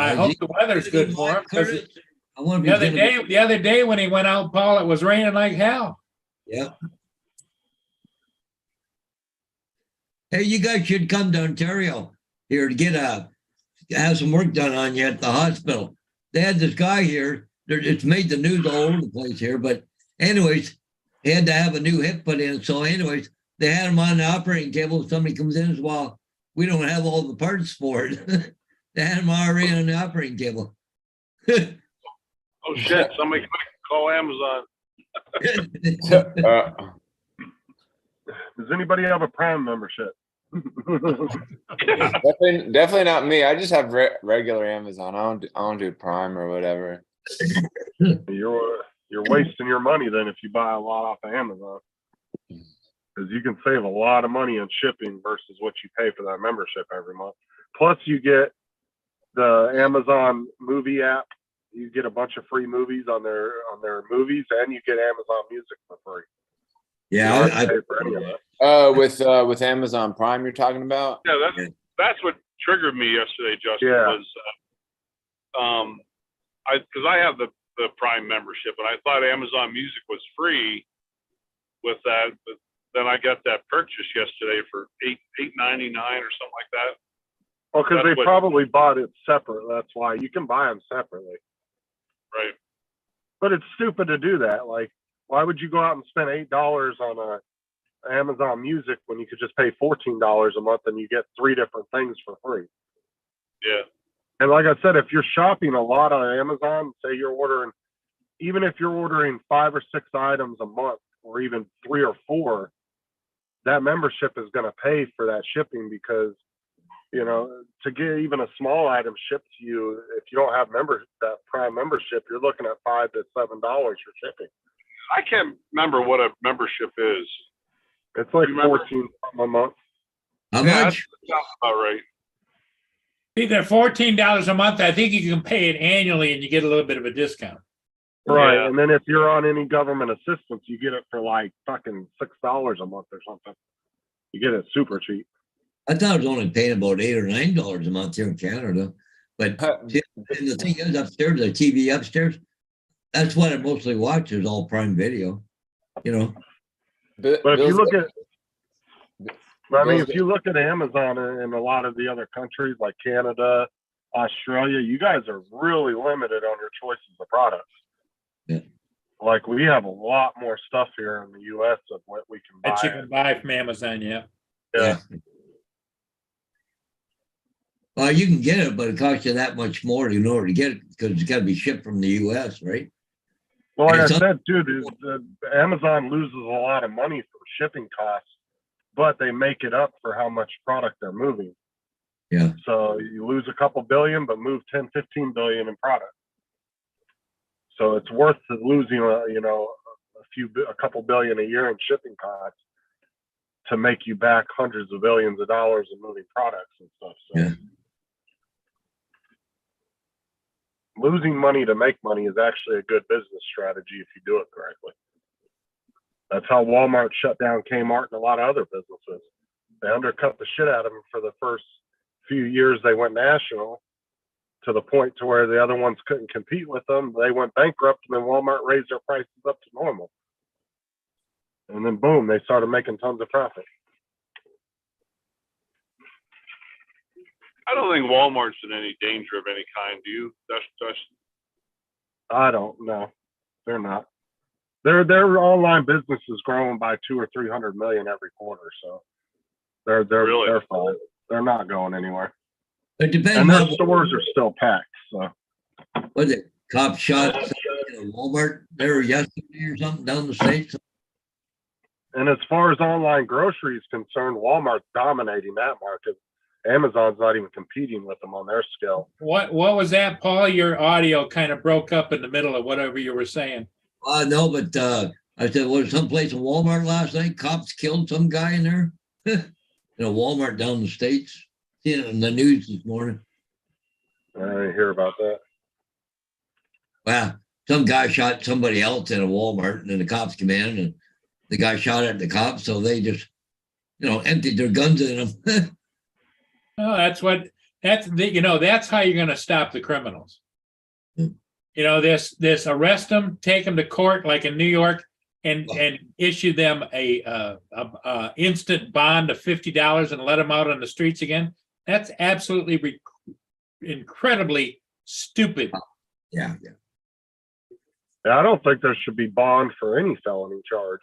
I hope the weather's good for him. 'Cause Curtis? I wonder The if he's other gonna day, the other day when he went out, Paul, it was raining like hell. Yeah. Hey, you guys should come to Ontario here to have some work done on you at the hospital. They had this guy here. It's made the news all over the place here. But anyways, he had to have a new hip put in. So anyways, they had him on the operating table. Somebody comes in as well. We don't have all the parts for it. They had him already on the operating table. Oh, shit. Somebody quick call Amazon. does anybody have a Prime membership? Definitely not me. I just have regular Amazon. I don't do Prime or whatever. You're wasting your money then if you buy a lot off of Amazon, because you can save a lot of money on shipping versus what you pay for that membership every month. Plus, you get the Amazon movie app. you get a bunch of free movies on their movies, and you get Amazon Music for free. You Yeah, don't have to pay for any of that. With Amazon Prime, you're talking about? Yeah, Yeah. that's what triggered me yesterday, Justin. Yeah. Was because I have the Prime membership, and I thought Amazon Music was free with that, but then I got that purchase yesterday for $8.99 or something like that. Well, because That's they what- probably bought it separate. That's why you can buy them separately. Right. But it's stupid to do that. Like, why would you go out and spend $8 on a Amazon Music when you could just pay $14 a month and you get 3 different things for free? Yeah. And like I said, if you're shopping a lot on Amazon, say you're ordering, even if you're ordering 5 or 6 items a month, or even 3 or 4, that membership is going to pay for that shipping, because, you know, to get even a small item shipped to you, if you don't have that Prime membership, you're looking at $5 to $7 for shipping. I can't remember what a membership is. It's like You remember? 14 a month. how Yeah, much? that sounds about right. Either $14 a month. I think you can pay it annually and you get a little bit of a discount. Right. Yeah. And then if you're on any government assistance, you get it for like fucking $6 a month or something. You get it super cheap. I thought I was only paying about $8 or $9 a month here in Canada. But see, and the thing is, upstairs, the TV upstairs, that's what I mostly watch is all Prime Video. You know, But if you look at, I mean, Bill's if you look at Amazon and a lot of the other countries like Canada, Australia, you guys are really limited on your choices of products. Yeah. Like, we have a lot more stuff here in the U.S. of what we can buy. That you can buy from Amazon, yeah. Yeah. Well, you can get it, but it costs you that much more in order to get it because it's got to be shipped from the U.S., right? Well, like I It's un- said, dude, Amazon loses a lot of money for shipping costs, but they make it up for how much product they're moving. Yeah. So you lose a couple billion, but move 10, 15 billion in product. So it's worth losing, a couple billion a year in shipping costs to make you back hundreds of billions of dollars in moving products and stuff. So Yeah. losing money to make money is actually a good business strategy if you do it correctly. That's how Walmart shut down Kmart and a lot of other businesses. They undercut the shit out of them for the first few years they went national, to the point to where the other ones couldn't compete with them. They went bankrupt, and then Walmart raised their prices up to normal. And then boom, they started making tons of profit. I don't think Walmart's in any danger of any kind. Do you? That's I don't know. They're not. Their online business is growing by 200 or 300 million every quarter, so they're Really? they're fine. They're not going anywhere. It depends And their on stores are still packed. So what the cop shot somebody at Walmart there yesterday or something down the state. and as far as online grocery is concerned, Walmart's dominating that market. Amazon's not even competing with them on their scale. What was that, Paul? Your audio kind of broke up in the middle of whatever you were saying. No, but I said, was someplace in Walmart last night? Cops killed some guy in there. Walmart down the states. Seen it in the news this morning. I didn't hear about that. Well, some guy shot somebody else in a Walmart, and then the cops came in, and the guy shot at the cops, so they just, emptied their guns in him. Oh, that's how you're going to stop the criminals. This arrest them, take them to court like in New York, and issue them a instant bond of $50 and let them out on the streets again. That's absolutely incredibly stupid. Yeah. I don't think there should be bond for any felony charge.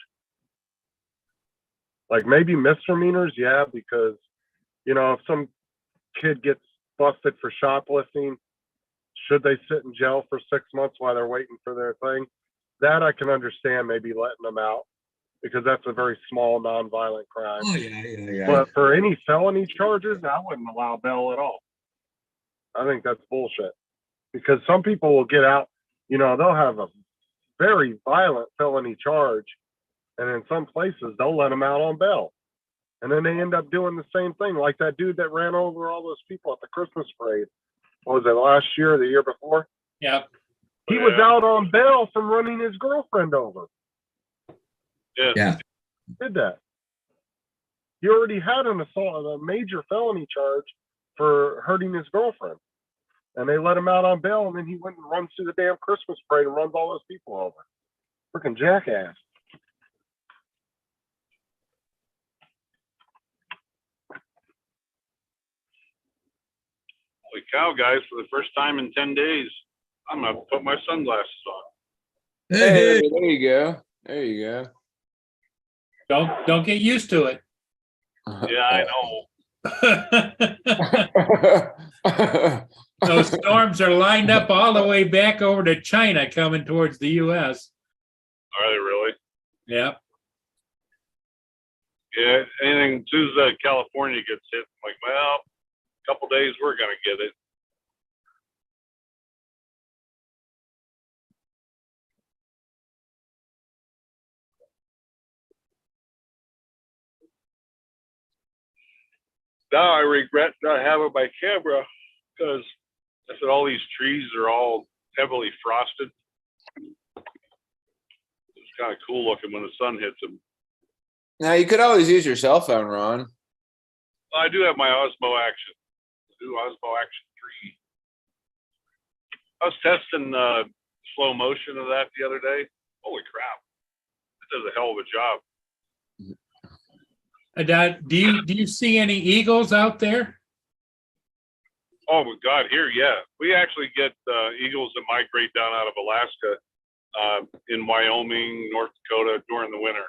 Like maybe misdemeanors, yeah, because if some kid gets busted for shoplifting, should they sit in jail for 6 months while they're waiting for their thing? That I can understand, maybe letting them out, because that's a very small nonviolent crime. Oh, yeah. But for any felony charges, I wouldn't allow bail at all. I think that's bullshit, because some people will get out, they'll have a very violent felony charge, and in some places they'll let them out on bail. And then they end up doing the same thing, like that dude that ran over all those people at the Christmas parade. What was it, last year or the year before? Yeah. He was Yeah. out on bail from running his girlfriend over. Yeah. Did that. He already had an assault, a major felony charge for hurting his girlfriend. And they let him out on bail, and then he went and runs through the damn Christmas parade and runs all those people over. Freaking jackass. Holy cow, guys, for the first time in 10 days, I'm going to put my sunglasses on. Hey, there you go. There you go. Don't get used to it. Yeah, I know. Those storms are lined up all the way back over to China coming towards the US. Are they really? Yep. Yeah, anything, as soon as California gets hit, I'm like, well, a couple days, we're going to get it. Now I regret not having my camera because I said all these trees are all heavily frosted. It's kind of cool looking when the sun hits them. Now you could always use your cell phone, Ron. I do have my Osmo Action. I do Osmo Action 3. I was testing slow motion of that the other day. Holy crap. It does a hell of a job. Do you see any eagles out there? Oh my God, here, yeah. We actually get eagles that migrate down out of Alaska, in Wyoming, North Dakota during the winter.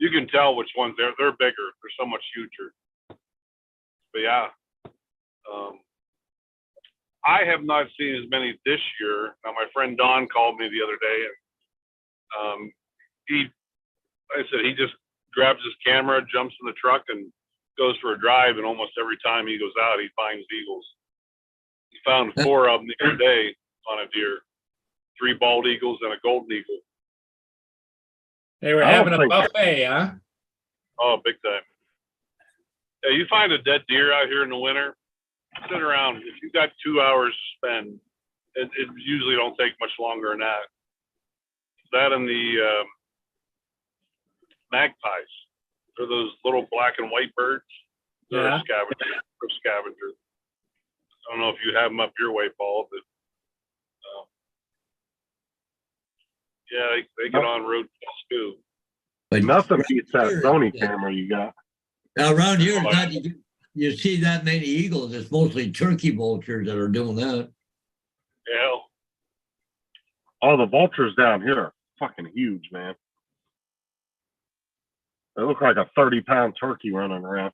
You can tell which ones they're bigger. They're so much huger. But yeah, I have not seen as many this year. Now my friend Don called me the other day, and he just grabs his camera, jumps in the truck, and goes for a drive. And almost every time he goes out, he finds eagles. He found 4 of them the other day on a deer, 3 bald eagles and a golden eagle. They were I don't having a think- buffet, huh? Oh, big time. Yeah, you find a dead deer out here in the winter, sit around. If you've got 2 hours to spend, it usually don't take much longer than that. That and the magpies. They're those little black and white birds. They're Yeah. scavengers. I don't know if you have them up your way, Paul, but yeah, they get on road too. But Nothing beats that here, Sony camera you got. now around here, it's not, you see that many eagles. It's mostly turkey vultures that are doing that. Yeah. Oh, the vultures down here are fucking huge, man. They look like a 30-pound turkey running around.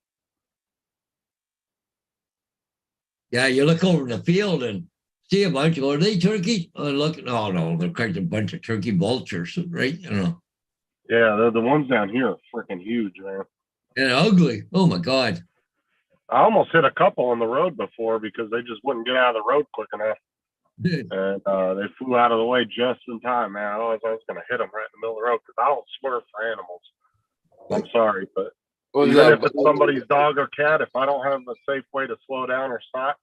Yeah, you look over in the field and see a bunch. Are they turkeys? Oh, look, no, they're like a bunch of turkey vultures, right? You know, Yeah, the ones down here are freaking huge, man. and ugly. Oh my God. I almost hit a couple on the road before because they just wouldn't get out of the road quick enough. And they flew out of the way just in time, man. Otherwise, I was going to hit them right in the middle of the road because I don't swerve for animals. I'm sorry, but Well, even if it's somebody's dog or cat, if I don't have a safe way to slow down or stop,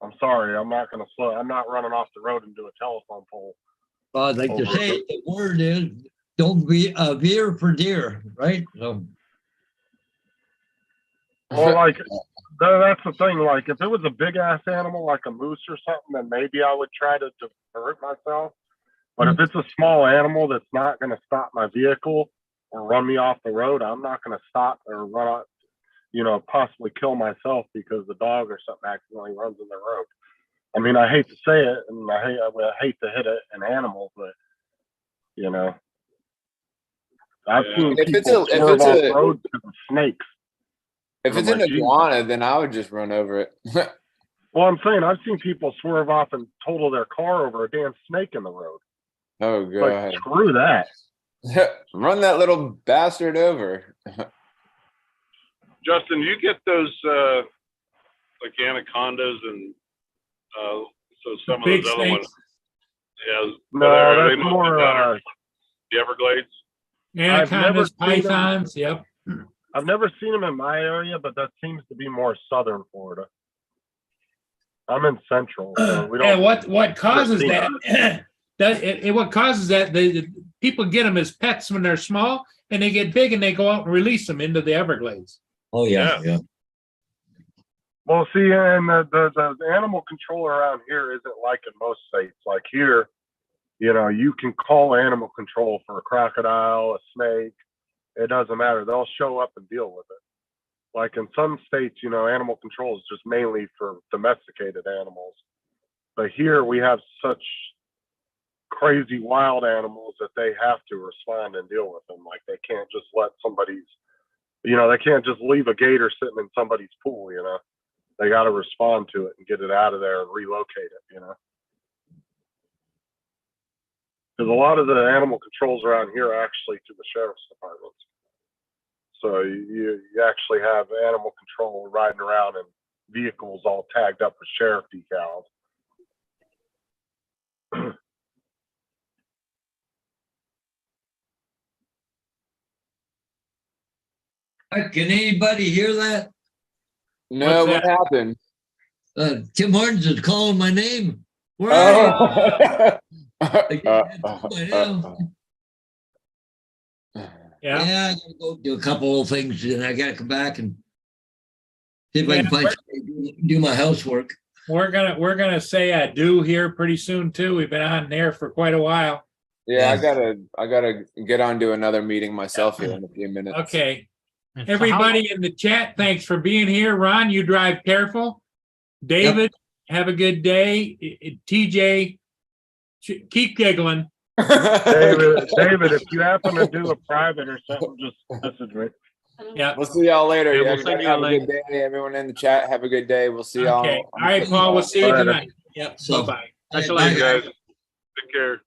I'm sorry. I'm not going to slow. I'm not running off the road and do a telephone pole. Like to say, the word is don't be a veer for deer, right? So, Well, like that's the thing. Like if it was a big ass animal, like a moose or something, then maybe I would try to divert myself. But if it's a small animal that's not going to stop my vehicle or run me off the road, I'm not going to stop or run out, possibly kill myself because the dog or something accidentally runs in the road. I mean, I hate to say it, and I hate to hit an animal, but I've seen If it's people a- if swerve it's off a- road because of snakes. If it's I'm an like, "Geez." iguana, then I would just run over it. Well, I'm saying I've seen people swerve off and total their car over a damn snake in the road. Oh Like, god. screw that. Run that little bastard over. Justin, you get those like anacondas and so some of Big those other snakes. ones. Yeah. No, are they that's mostly more. down in the Everglades? I've never Anacondas, seen them. pythons, yep. I've never seen them in my area, but that seems to be more southern Florida. I'm in central, so we don't. And what causes see that? what causes that, the people get them as pets when they're small, and they get big and they go out and release them into the Everglades. Oh, yeah, Yeah. yeah. Well, see, and the animal control around here isn't like in most states. Like here, you can call animal control for a crocodile, a snake. It doesn't matter. They'll show up and deal with it. Like in some states, animal control is just mainly for domesticated animals. But here we have such crazy wild animals that they have to respond and deal with them. Like they can't just let they can't just leave a gator sitting in somebody's pool, They got to respond to it and get it out of there and relocate it, Because a lot of the animal controls around here are actually to the sheriff's departments. So you actually have animal control riding around in vehicles all tagged up with sheriff decals. Can anybody hear that? No, What's what happened? Tim Hortons is calling my name. Where are you? Yeah. Yeah, I gotta go do a couple of things, and I gotta come back and see if I can find somebody to do my housework. We're gonna say adieu here pretty soon too. We've been on there for quite a while. Yeah, I gotta get on to another meeting myself here in a few minutes. Okay. And for how Everybody in the chat, thanks for being here. Ron, you drive careful. David, have a good day. TJ, keep giggling. David, if you happen to do a private or something, just message me. Yeah. We'll see y'all later. Yeah, we'll Everybody send you have a a good day. Everyone in the chat, have a good day. We'll see y'all. Okay. All right, Paul, we'll see you Bye. tonight. Yep. So- Bye-bye. Catch you Bye, later. guys. Take care.